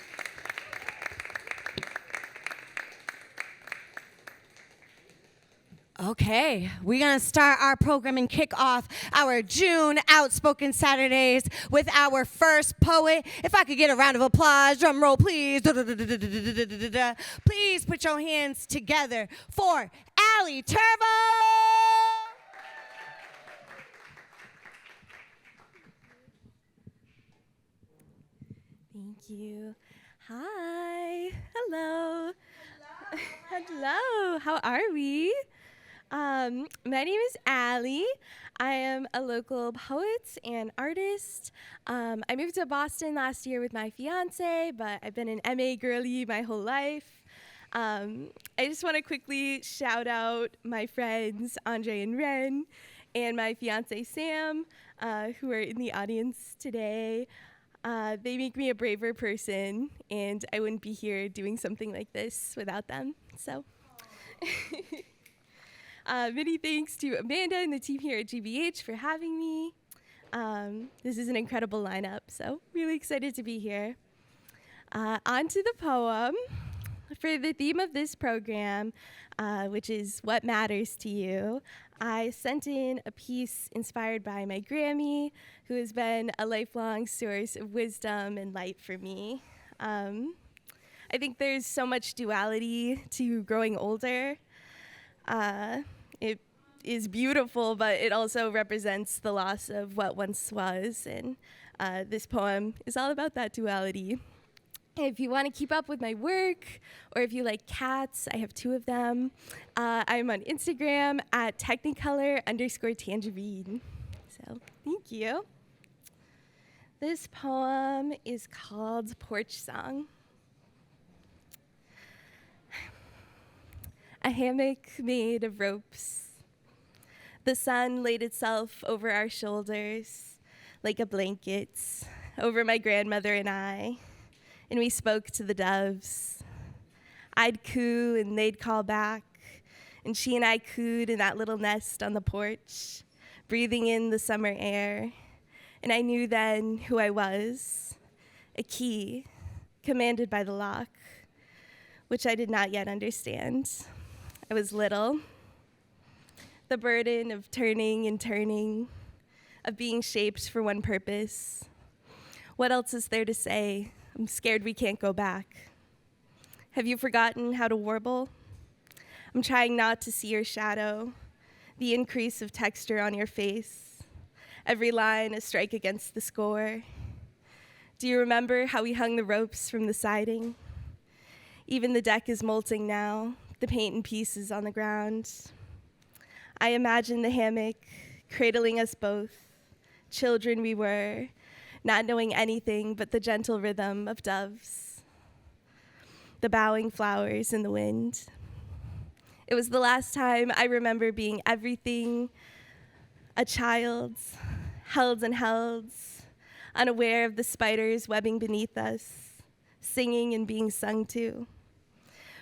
Okay, we're gonna start our program and kick off our June Outspoken Saturdays with our first poet. If I could get a round of applause, drum roll please. Please put your hands together for Alli Tervo. Thank you. Hi. Hello. Hello. How are we? My name is Alli. I am a local poet and artist. I moved to Boston last year with my fiance, but I've been an MA girly my whole life. I just want to quickly shout out my friends Andre and Ren and my fiance Sam, who are in the audience today. They make me a braver person, and I wouldn't be here doing something like this without them. So. Many thanks to Amanda and the team here at GBH for having me. This is an incredible lineup, so really excited to be here. On to the poem. For the theme of this program, which is what matters to you, I sent in a piece inspired by my Grammy, who has been a lifelong source of wisdom and light for me. I think there's so much duality to growing older. It is beautiful, but it also represents the loss of what once was, and this poem is all about that duality. If you want to keep up with my work, or if you like cats, I have 2 of them. I'm on Instagram at Technicolor_tangerine. So thank you. This poem is called Porch Song. A hammock made of ropes. The sun laid itself over our shoulders like a blanket over my grandmother and I. And we spoke to the doves. I'd coo and they'd call back, and she and I cooed in that little nest on the porch, breathing in the summer air. And I knew then who I was, a key commanded by the lock, which I did not yet understand. I was little. The burden of turning and turning, of being shaped for one purpose. What else is there to say? I'm scared we can't go back. Have you forgotten how to warble? I'm trying not to see your shadow, the increase of texture on your face, every line a strike against the score. Do you remember how we hung the ropes from the siding? Even the deck is molting now, the paint in pieces on the ground. I imagine the hammock cradling us both, children we were, not knowing anything but the gentle rhythm of doves, the bowing flowers in the wind. It was the last time I remember being everything a child, held and held, unaware of the spiders webbing beneath us, singing and being sung to.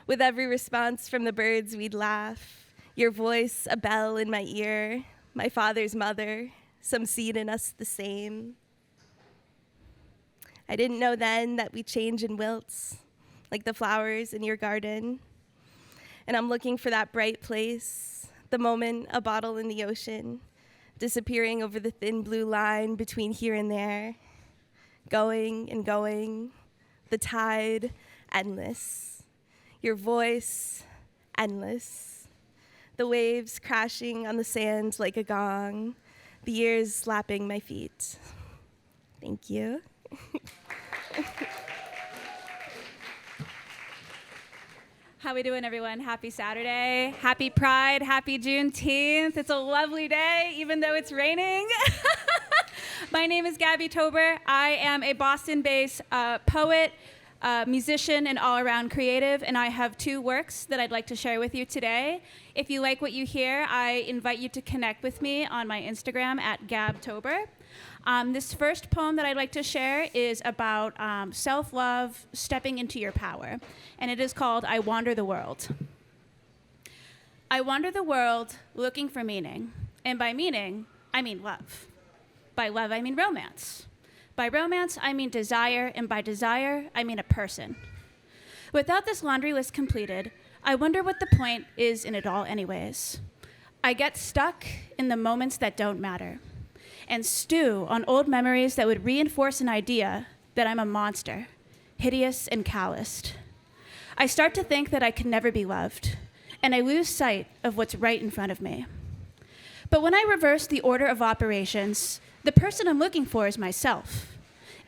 With every response from the birds, we'd laugh, your voice a bell in my ear, my father's mother, some seed in us the same. I didn't know then that we change and wilt, like the flowers in your garden. And I'm looking for that bright place, the moment a bottle in the ocean, disappearing over the thin blue line between here and there, going and going, the tide endless, your voice endless, the waves crashing on the sand like a gong, the years slapping my feet. Thank you. How we doing, everyone? Happy Saturday. Happy Pride. Happy Juneteenth. It's a lovely day, even though it's raining. My name is Gabby Tober. I am a Boston-based poet, musician, and all-around creative, and I have 2 works that I'd like to share with you today. If you like what you hear, I invite you to connect with me on my Instagram at GabTober. This first poem that I'd like to share is about self-love, stepping into your power, and it is called I Wander the World. I wander the world looking for meaning, and by meaning, I mean love. By love, I mean romance. By romance, I mean desire, and by desire, I mean a person. Without this laundry list completed, I wonder what the point is in it all anyways. I get stuck in the moments that don't matter, and stew on old memories that would reinforce an idea that I'm a monster, hideous and calloused. I start to think that I can never be loved, and I lose sight of what's right in front of me. But when I reverse the order of operations, the person I'm looking for is myself,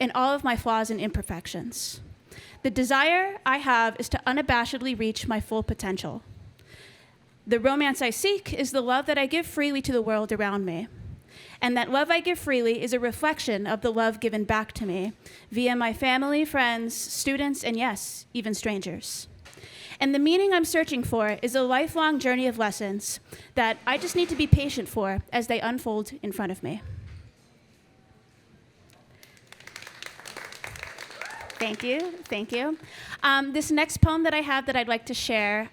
and all of my flaws and imperfections. The desire I have is to unabashedly reach my full potential. The romance I seek is the love that I give freely to the world around me. And that love I give freely is a reflection of the love given back to me via my family, friends, students, and yes, even strangers. And the meaning I'm searching for is a lifelong journey of lessons that I just need to be patient for as they unfold in front of me. Thank you, thank you. This next poem that I have that I'd like to share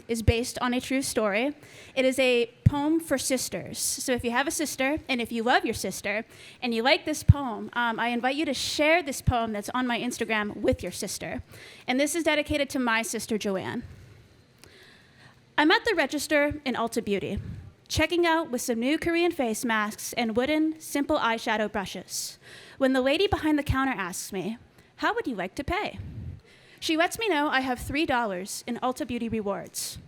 is based on a true story. It is a poem for sisters. So if you have a sister, and if you love your sister, and you like this poem, I invite you to share this poem that's on my Instagram with your sister. And this is dedicated to my sister, Joanne. I'm at the register in Ulta Beauty, checking out with some new Korean face masks and wooden, simple eyeshadow brushes, when the lady behind the counter asks me, "How would you like to pay?" She lets me know I have $3 in Ulta Beauty rewards.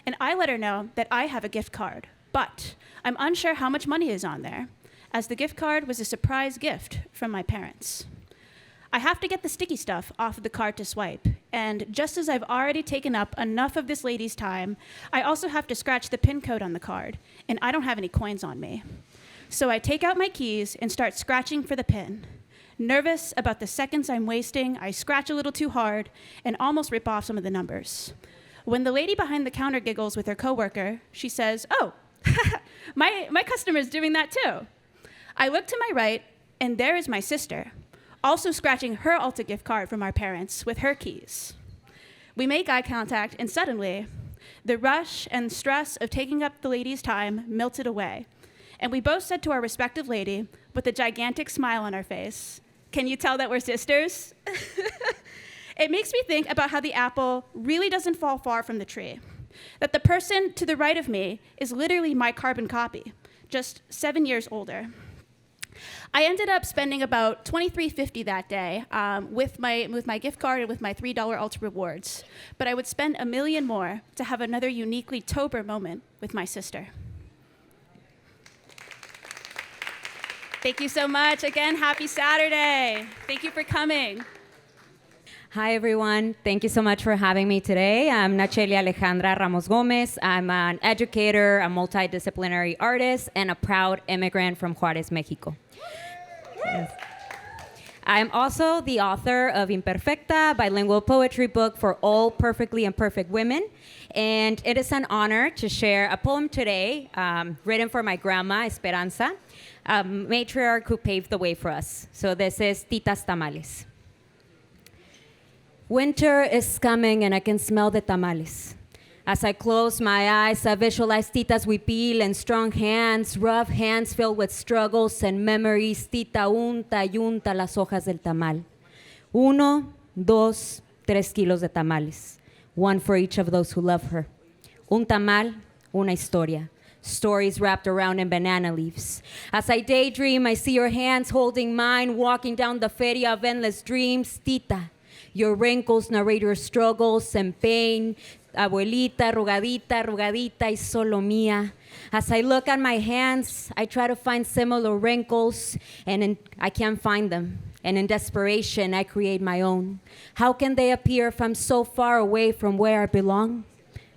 And I let her know that I have a gift card, but I'm unsure how much money is on there, as the gift card was a surprise gift from my parents. I have to get the sticky stuff off of the card to swipe. And just as I've already taken up enough of this lady's time, I also have to scratch the PIN code on the card, and I don't have any coins on me. So I take out my keys and start scratching for the PIN. Nervous about the seconds I'm wasting, I scratch a little too hard and almost rip off some of the numbers. When the lady behind the counter giggles with her coworker, she says, "Oh, my customer's doing that too." I look to my right, and there is my sister, also scratching her Ulta gift card from our parents with her keys. We make eye contact, and suddenly, the rush and stress of taking up the lady's time melted away. And we both said to our respective lady, with a gigantic smile on our face, "Can you tell that we're sisters?" It makes me think about how the apple really doesn't fall far from the tree. That the person to the right of me is literally my carbon copy, just 7 years older. I ended up spending about $23.50 that day with my gift card and with my $3 Ulta rewards. But I would spend $1 million more to have another uniquely Tober moment with my sister. Thank you so much. Again, happy Saturday. Thank you for coming. Hi, everyone. Thank you so much for having me today. I'm Nadxieelii Alejandra Ramos Gomez. I'm an educator, a multidisciplinary artist, and a proud immigrant from Juarez, Mexico. Yes. I'm also the author of Imperfecta, bilingual poetry book for all perfectly imperfect women. And it is an honor to share a poem today written for my grandma, Esperanza, a matriarch who paved the way for us. So this is Titas Tamales. Winter is coming and I can smell the tamales. As I close my eyes, I visualize titas huipil and strong hands, rough hands filled with struggles and memories. Tita unta y unta las hojas del tamal. 1, 2, 3 kilos de tamales. One for each of those who love her. Un tamal, una historia. Stories wrapped around in banana leaves. As I daydream, I see your hands holding mine, walking down the feria of endless dreams. Tita, your wrinkles narrate your struggles and pain. Abuelita, arrugadita, arrugadita y solo mía. As I look at my hands, I try to find similar wrinkles, and I can't find them. And in desperation, I create my own. How can they appear if I'm so far away from where I belong?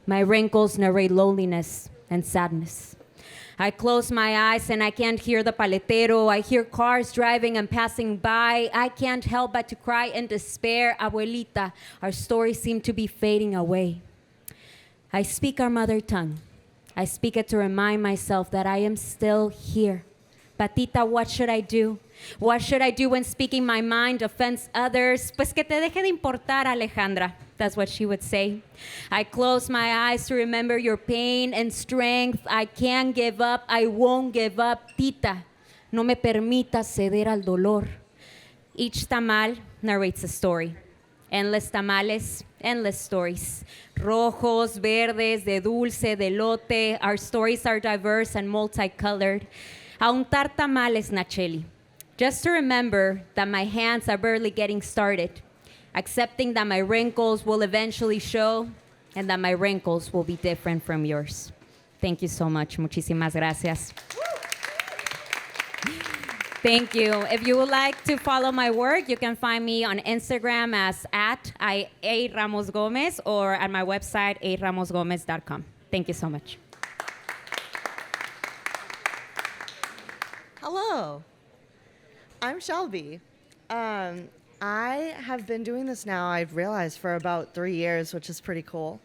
My wrinkles narrate loneliness and sadness. I close my eyes and I can't hear the paletero. I hear cars driving and passing by. I can't help but to cry in despair. Abuelita, our stories seem to be fading away. I speak our mother tongue. I speak it to remind myself that I am still here. Patita, what should I do? What should I do when speaking my mind offends others? Pues que te deje de importar, Alejandra. That's what she would say. I close my eyes to remember your pain and strength. I can't give up. I won't give up. Tita, no me permitas ceder al dolor. Each tamal narrates a story. Endless tamales, endless stories. Rojos, verdes, de dulce, de lote. Our stories are diverse and multicolored. A untar tamales, Nadxieelii. Just to remember that my hands are barely getting started. Accepting that my wrinkles will eventually show and that my wrinkles will be different from yours. Thank you so much. Muchísimas gracias. Thank you. If you would like to follow my work, you can find me on Instagram as @aramosgomez or at my website, aramosgomez.com. Thank you so much. Hello, I'm Shelby. I have been doing this now, I've realized, for about 3 years, which is pretty cool.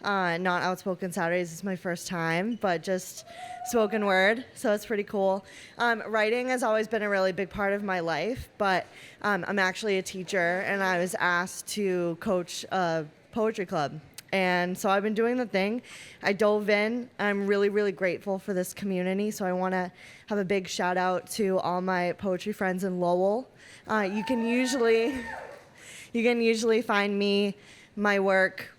Not Outspoken Saturdays is my first time, but just spoken word, so it's pretty cool. Writing has always been a really big part of my life, but I'm actually a teacher, and I was asked to coach a poetry club. And so I've been doing the thing. I dove in. I'm really, really grateful for this community, so I want to have a big shout out to all my poetry friends in Lowell. You can usually find me, my work,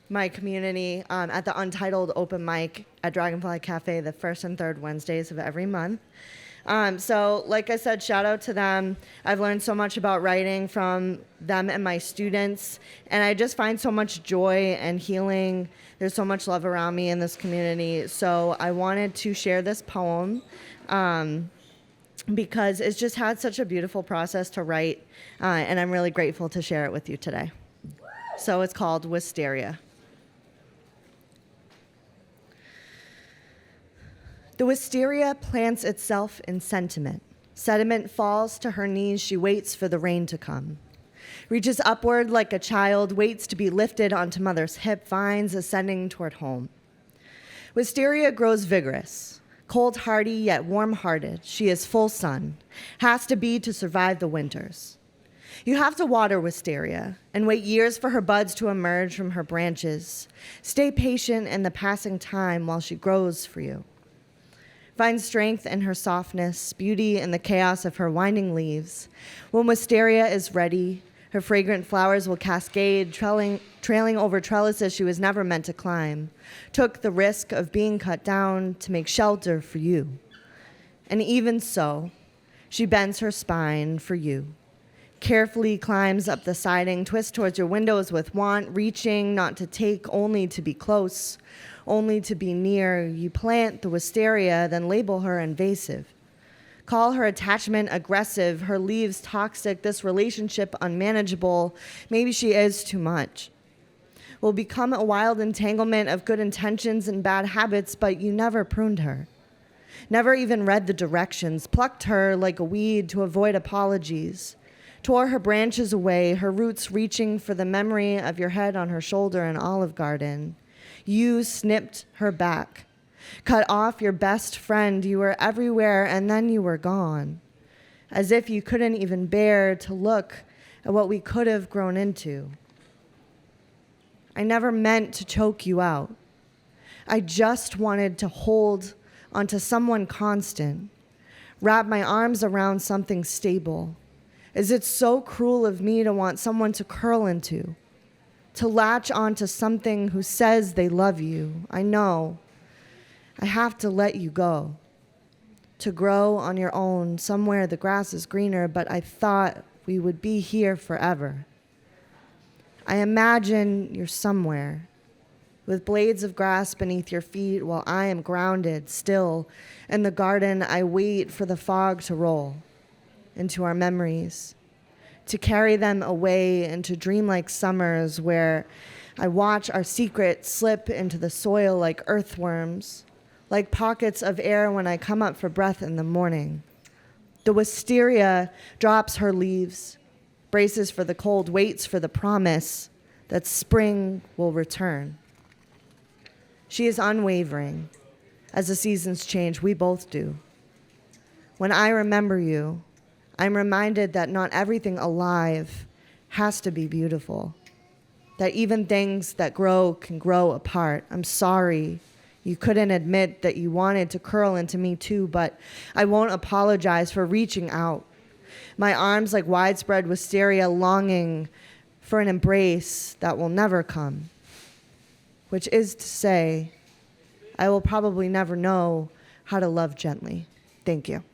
my community at the Untitled Open Mic at Dragonfly Cafe the first and third Wednesdays of every month. So like I said, shout out to them. I've learned so much about writing from them and my students, and I just find so much joy and healing. There's so much love around me in this community. So I wanted to share this poem. because it's just had such a beautiful process to write, and I'm really grateful to share it with you today. So it's called Wisteria. The wisteria plants itself in sentiment. Sediment falls to her knees, she waits for the rain to come. Reaches upward like a child, waits to be lifted onto mother's hip, vines ascending toward home. Wisteria grows vigorous, cold-hardy yet warm-hearted. She is full sun, has to be to survive the winters. You have to water wisteria and wait years for her buds to emerge from her branches. Stay patient in the passing time while she grows for you. Find strength in her softness, beauty in the chaos of her winding leaves. When wisteria is ready, her fragrant flowers will cascade, trailing over trellises she was never meant to climb, took the risk of being cut down to make shelter for you. And even so, she bends her spine for you, carefully climbs up the siding, twists towards your windows with want, reaching not to take, only to be close, only to be near. You plant the wisteria, then label her invasive. Call her attachment aggressive, her leaves toxic, this relationship unmanageable. Maybe she is too much. Will become a wild entanglement of good intentions and bad habits, but you never pruned her. Never even read the directions, plucked her like a weed to avoid apologies. Tore her branches away, her roots reaching for the memory of your head on her shoulder in Olive Garden. You snipped her back, cut off your best friend. You were everywhere, and then you were gone, as if you couldn't even bear to look at what we could have grown into. I never meant to choke you out. I just wanted to hold onto someone constant, wrap my arms around something stable. Is it so cruel of me to want someone to curl into, to latch onto something who says they love you? I know. I have to let you go, to grow on your own. Somewhere the grass is greener, but I thought we would be here forever. I imagine you're somewhere, with blades of grass beneath your feet while I am grounded, still. In the garden, I wait for the fog to roll into our memories, to carry them away into dreamlike summers where I watch our secrets slip into the soil like earthworms, like pockets of air when I come up for breath in the morning. The wisteria drops her leaves, braces for the cold, waits for the promise that spring will return. She is unwavering. As the seasons change, we both do. When I remember you, I'm reminded that not everything alive has to be beautiful, that even things that grow can grow apart. I'm sorry you couldn't admit that you wanted to curl into me too, but I won't apologize for reaching out. My arms like widespread wisteria, longing for an embrace that will never come, which is to say, I will probably never know how to love gently. Thank you.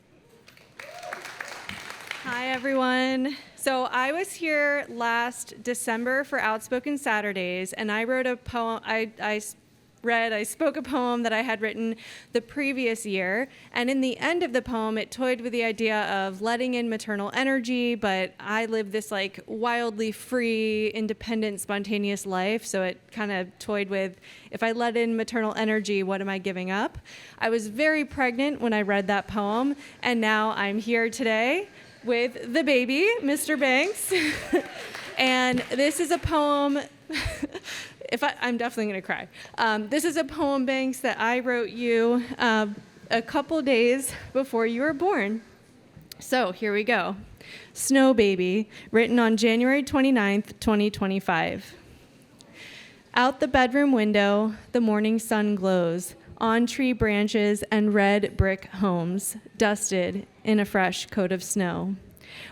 Hi, everyone. So I was here last December for Outspoken Saturdays, and I wrote a poem. I spoke a poem that I had written the previous year, and in the end of the poem, it toyed with the idea of letting in maternal energy, but I live this like wildly free, independent, spontaneous life, so it kind of toyed with, if I let in maternal energy, what am I giving up? I was very pregnant when I read that poem, and now I'm here today with the baby, Mr. Banks. And this is a poem, I'm definitely gonna cry. This is a poem, Banks, that I wrote you a couple days before you were born. So here we go. Snow Baby, written on January 29th, 2025. Out the bedroom window, the morning sun glows on tree branches and red brick homes, dusted in a fresh coat of snow.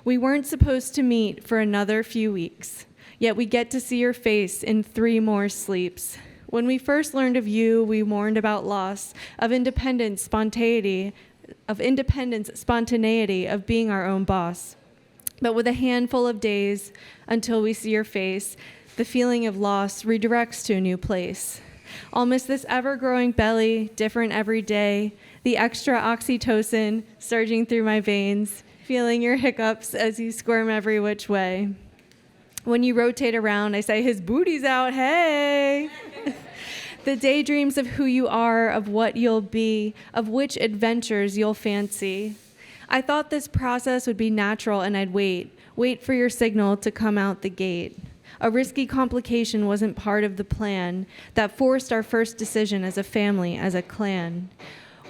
We weren't supposed to meet for another few weeks, yet we get to see your face in 3 more sleeps. When we first learned of you, we mourned about loss of independence, spontaneity, of being our own boss. But with a handful of days until we see your face, the feeling of loss redirects to a new place. I'll miss this ever-growing belly, different every day, the extra oxytocin surging through my veins, feeling your hiccups as you squirm every which way. When you rotate around, I say, his booty's out, hey! The daydreams of who you are, of what you'll be, of which adventures you'll fancy. I thought this process would be natural and I'd wait for your signal to come out the gate. A risky complication wasn't part of the plan that forced our first decision as a family, as a clan.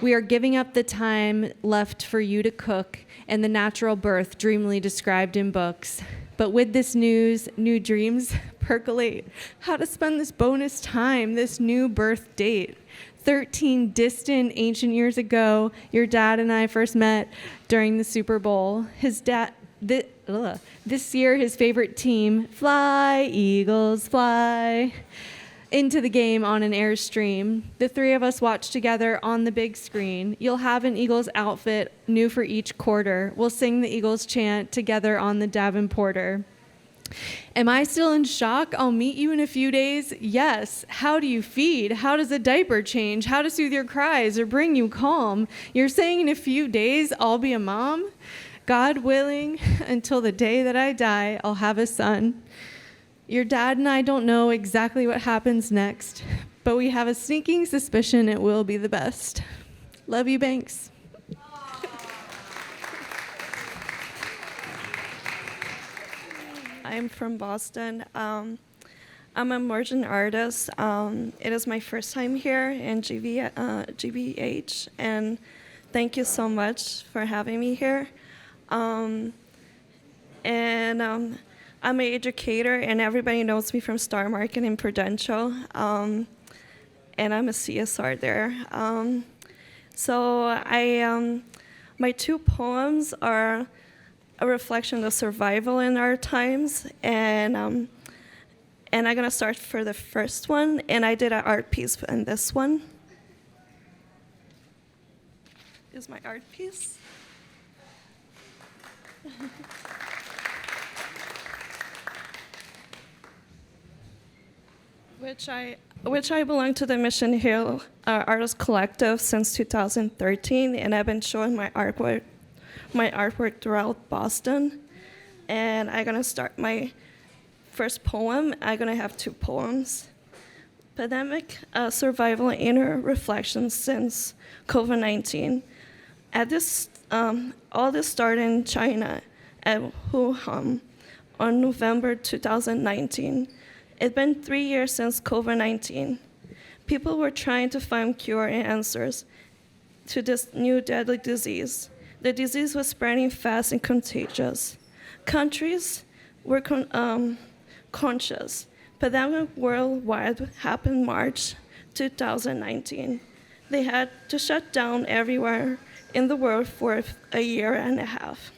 We are giving up the time left for you to cook and the natural birth dreamily described in books. But with this news, new dreams percolate. How to spend this bonus time, this new birth date. 13 distant ancient years ago, your dad and I first met during the Super Bowl. This year, his favorite team, fly, Eagles, fly, into the game on an Airstream. The three of us watch together on the big screen. You'll have an Eagles outfit, new for each quarter. We'll sing the Eagles chant together on the Davenporter. Am I still in shock? I'll meet you in a few days. Yes. How do you feed? How does a diaper change? How to soothe your cries or bring you calm? You're saying in a few days I'll be a mom? God willing, until the day that I die, I'll have a son. Your dad and I don't know exactly what happens next, but we have a sneaking suspicion it will be the best. Love you, Banks. I'm from Boston. I'm an emerging artist. It is my first time here in GBH, and thank you so much for having me here. I'm an educator, and everybody knows me from Star Market and Prudential, and I'm a CSR there. My two poems are a reflection of survival in our times, and I'm gonna start for the first one, and I did an art piece in this one. Is my art piece. Which I belong to the Mission Hill Artist Collective since 2013, and I've been showing my artwork throughout Boston. And I'm gonna start my first poem. I'm gonna have two poems. Pandemic, survival, and inner reflections since COVID-19. All this started in China at Wuhan on November 2019. It's been 3 years since COVID-19. People were trying to find cure and answers to this new deadly disease. The disease was spreading fast and contagious. Countries were conscious. Pandemic worldwide happened March 2019. They had to shut down everywhere in the world for a year and a half.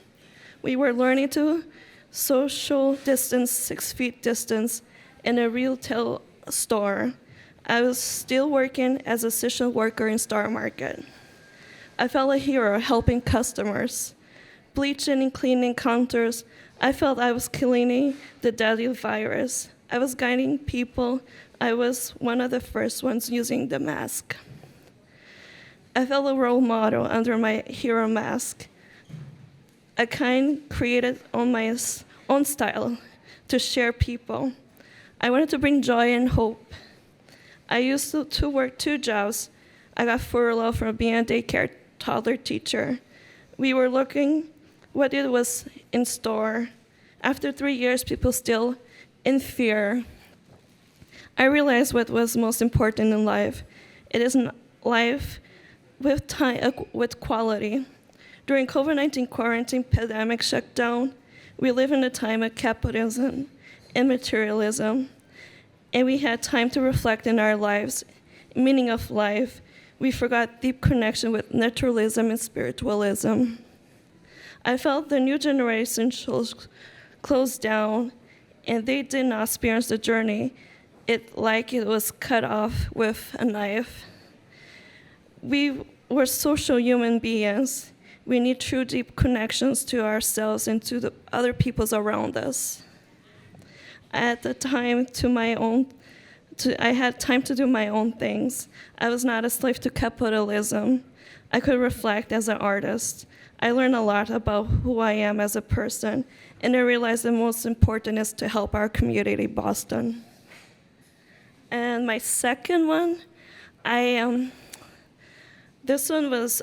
We were learning to social distance, 6 feet distance, in a retail store. I was still working as a essential worker in Star Market. I felt a hero helping customers. Bleaching and cleaning counters, I felt I was killing the deadly virus. I was guiding people. I was one of the first ones using the mask. I felt a role model under my hero mask. I created on my own style to share people. I wanted to bring joy and hope. I used to work 2 jobs. I got furloughed from being a daycare toddler teacher. We were looking what it was in store. After 3 years, people still in fear. I realized what was most important in life. It is life with time, with quality. During COVID-19 quarantine pandemic shutdown, we live in a time of capitalism and materialism, and we had time to reflect in our lives, meaning of life. We forgot deep connection with naturalism and spiritualism. I felt the new generation shows closed down, and they did not experience the journey like it was cut off with a knife. We were social human beings. We need true deep connections to ourselves and to the other peoples around us. At the time, to my own I had time to do my own things. I was not a slave to capitalism. I could reflect as an artist. I learned a lot about who I am as a person, and I realized the most important is to help our community, Boston. And my second one, this one was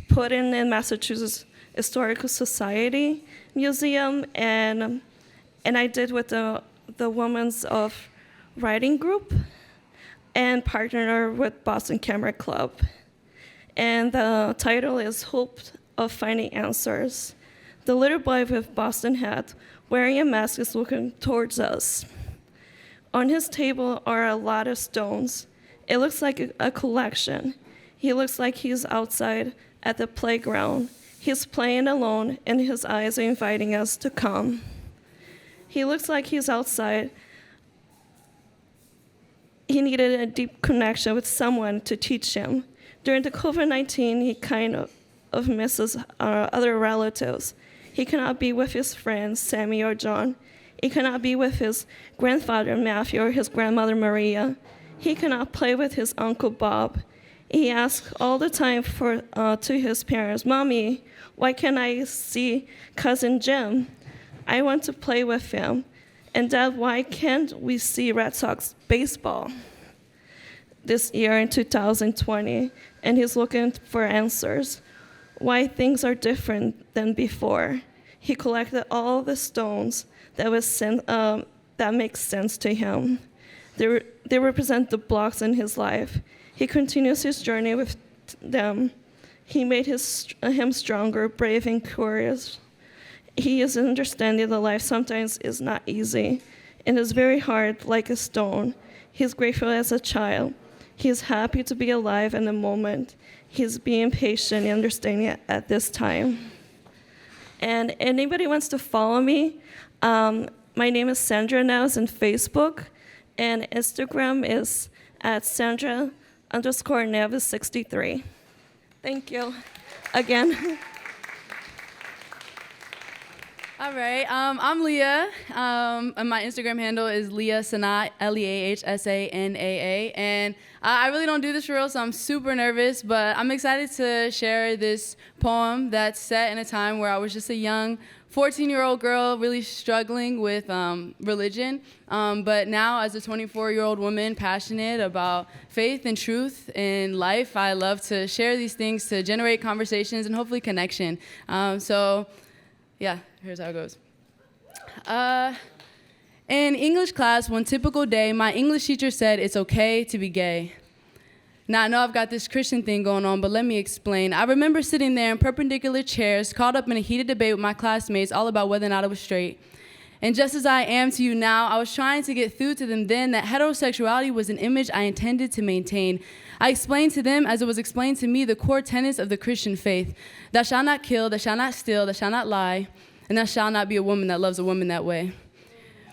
put in Massachusetts Historical Society Museum, and I did with the Women's of Writing Group and partnered with Boston Camera Club. And the title is Hope of Finding Answers. The little boy with Boston hat wearing a mask is looking towards us. On his table are a lot of stones. It looks like a collection. He looks like he's outside at the playground. He's playing alone, and his eyes are inviting us to come. He looks like he's outside. He needed a deep connection with someone to teach him. During the COVID-19, he kind of misses our other relatives. He cannot be with his friends, Sammy or John. He cannot be with his grandfather, Matthew, or his grandmother, Maria. He cannot play with his Uncle Bob. He asks all the time to his parents, Mommy, why can't I see Cousin Jim? I want to play with him. And Dad, why can't we see Red Sox baseball this year in 2020? And he's looking for answers. Why things are different than before. He collected all the stones that make sense to him. They represent the blocks in his life. He continues his journey with them. He made him stronger, brave, and curious. He is understanding that life sometimes is not easy and is very hard like a stone. He's grateful as a child. He's happy to be alive in the moment. He's being patient and understanding at this time. And anybody wants to follow me, my name is Sandra now, it's on Facebook, and Instagram is at Sandra_Neves63. Thank you again. All right, I'm Leah, and my Instagram handle is Leah Sanaa, Leahsanaa, and I really don't do this for real, so I'm super nervous, but I'm excited to share this poem that's set in a time where I was just a young 14-year-old girl really struggling with religion, but now as a 24-year-old woman passionate about faith and truth in life, I love to share these things to generate conversations and hopefully connection. Yeah, here's how it goes. In English class, one typical day, my English teacher said it's okay to be gay. Now, I know I've got this Christian thing going on, but let me explain. I remember sitting there in perpendicular chairs, caught up in a heated debate with my classmates all about whether or not I was straight. And just as I am to you now, I was trying to get through to them then that heterosexuality was an image I intended to maintain. I explained to them, as it was explained to me, the core tenets of the Christian faith. Thou shalt not kill, thou shalt not steal, thou shalt not lie, and thou shalt not be a woman that loves a woman that way.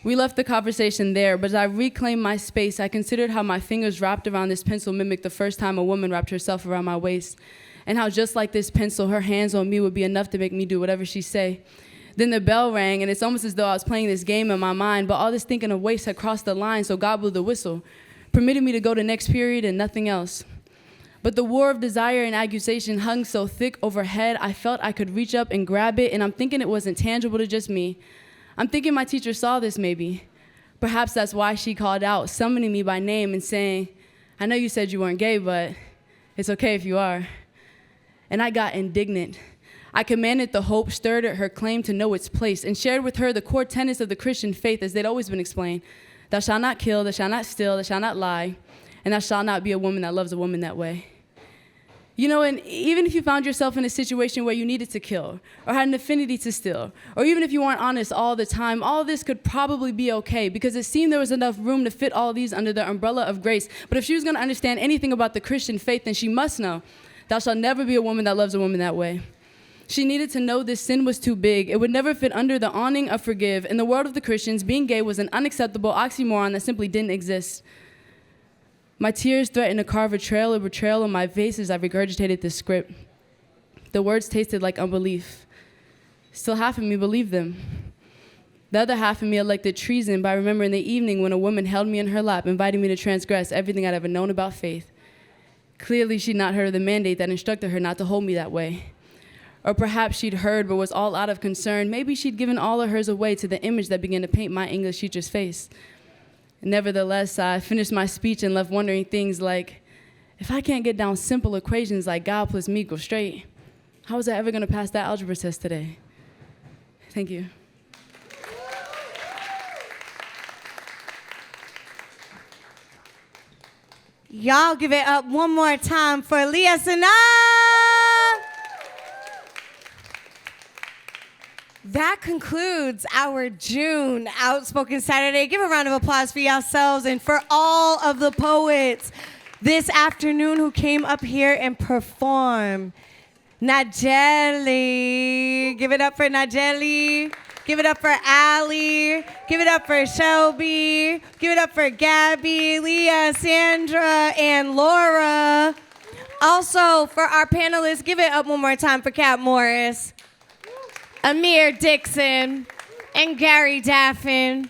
We left the conversation there, but as I reclaimed my space, I considered how my fingers wrapped around this pencil mimicked the first time a woman wrapped herself around my waist, and how just like this pencil, her hands on me would be enough to make me do whatever she say. Then the bell rang, and it's almost as though I was playing this game in my mind, but all this thinking of waste had crossed the line, so God blew the whistle, permitted me to go to next period and nothing else. But the war of desire and accusation hung so thick overhead, I felt I could reach up and grab it, and I'm thinking it wasn't tangible to just me. I'm thinking my teacher saw this maybe. Perhaps that's why she called out, summoning me by name and saying, I know you said you weren't gay, but it's okay if you are. And I got indignant. I commanded the hope stirred at her claim to know its place and shared with her the core tenets of the Christian faith as they'd always been explained. Thou shalt not kill, thou shalt not steal, thou shalt not lie, and thou shalt not be a woman that loves a woman that way. You know, and even if you found yourself in a situation where you needed to kill or had an affinity to steal, or even if you weren't honest all the time, all this could probably be okay because it seemed there was enough room to fit all these under the umbrella of grace. But if she was going to understand anything about the Christian faith, then she must know, thou shalt never be a woman that loves a woman that way. She needed to know this sin was too big. It would never fit under the awning of forgive. In the world of the Christians, being gay was an unacceptable oxymoron that simply didn't exist. My tears threatened to carve a trail of betrayal on my face as I regurgitated this script. The words tasted like unbelief. Still half of me believed them. The other half of me elected treason by remembering the evening when a woman held me in her lap, inviting me to transgress everything I'd ever known about faith. Clearly, she'd not heard of the mandate that instructed her not to hold me that way. Or perhaps she'd heard but was all out of concern. Maybe she'd given all of hers away to the image that began to paint my English teacher's face. Nevertheless, I finished my speech and left wondering things like, if I can't get down simple equations like God plus me equals straight, how was I ever going to pass that algebra test today? Thank you. Y'all give it up one more time for Leah, Sanaa. That concludes our June Outspoken Saturday. Give a round of applause for yourselves and for all of the poets this afternoon who came up here and performed. Nadxieelii. Give it up for Nadxieelii. Give it up for Alli. Give it up for Shelby. Give it up for Gabby, Leah, Sandra, and Laura. Also, for our panelists, give it up one more time for Kat Morris, Amir, Dixon, and Gary Daffin.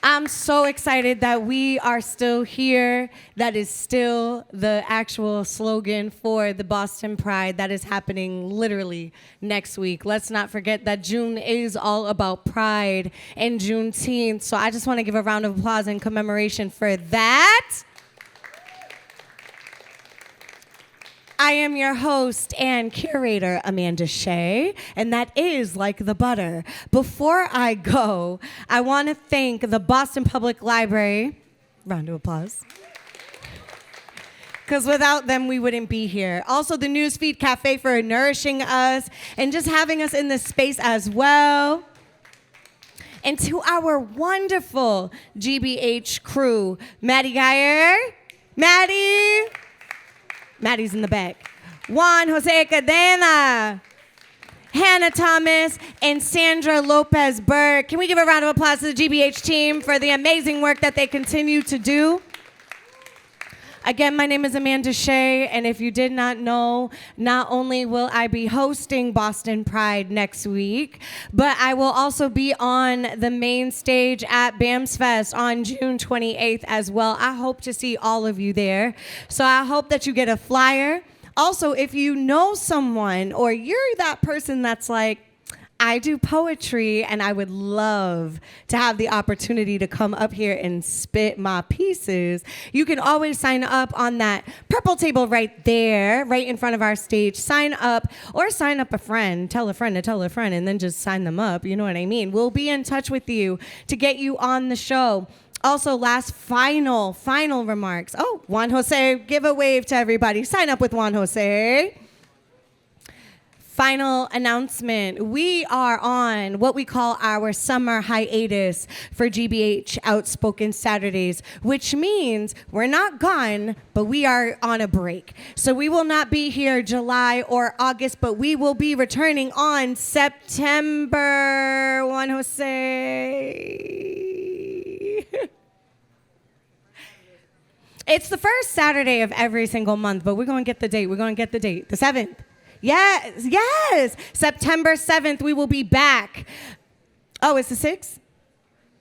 I'm so excited that we are still here. That is still the actual slogan for the Boston Pride that is happening literally next week. Let's not forget that June is all about Pride and Juneteenth. So I just want to give a round of applause in commemoration for that. I am your host and curator, Amanda Shea, and that is Like the Butter. Before I go, I want to thank the Boston Public Library. Round of applause. Because without them, we wouldn't be here. Also, the Newsfeed Cafe for nourishing us and just having us in this space as well. And to our wonderful GBH crew, Maddie Geyer. Maddie's in the back. Juan, Jose Cadena, Hannah Thomas, and Sandra Lopez Burke. Can we give a round of applause to the GBH team for the amazing work that they continue to do? Again, my name is Amanda Shea, and if you did not know, not only will I be hosting Boston Pride next week, but I will also be on the main stage at BAMS Fest on June 28th as well. I hope to see all of you there. So I hope that you get a flyer. Also, if you know someone or you're that person that's like, I do poetry and I would love to have the opportunity to come up here and spit my pieces, you can always sign up on that purple table right there, right in front of our stage. Sign up or sign up a friend. Tell a friend to tell a friend and then just sign them up. You know what I mean? We'll be in touch with you to get you on the show. Also, last final remarks. Oh, Juan Jose, give a wave to everybody. Sign up with Juan Jose. Final announcement. We are on what we call our summer hiatus for GBH Outspoken Saturdays, which means we're not gone, but we are on a break. So we will not be here July or August, but we will be returning on September. Juan Jose. It's the first Saturday of every single month, but we're going to get the date. The 7th. Yes. September 7th, we will be back. Oh, it's the 6th?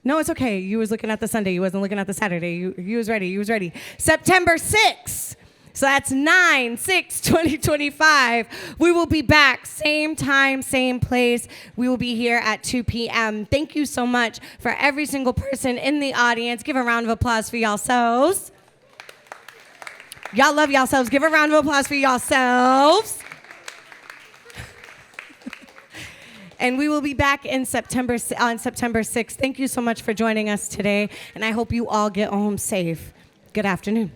No, it's okay. You was looking at the Sunday. You wasn't looking at the Saturday. You was ready. September 6th. So that's 9/6/2025. We will be back. Same time, same place. We will be here at 2 p.m. Thank you so much for every single person in the audience. Give a round of applause for yourselves. Y'all love yourselves. Give a round of applause for yourselves. And we will be back on September 6th. Thank you so much for joining us today, and I hope you all get home safe. Good afternoon.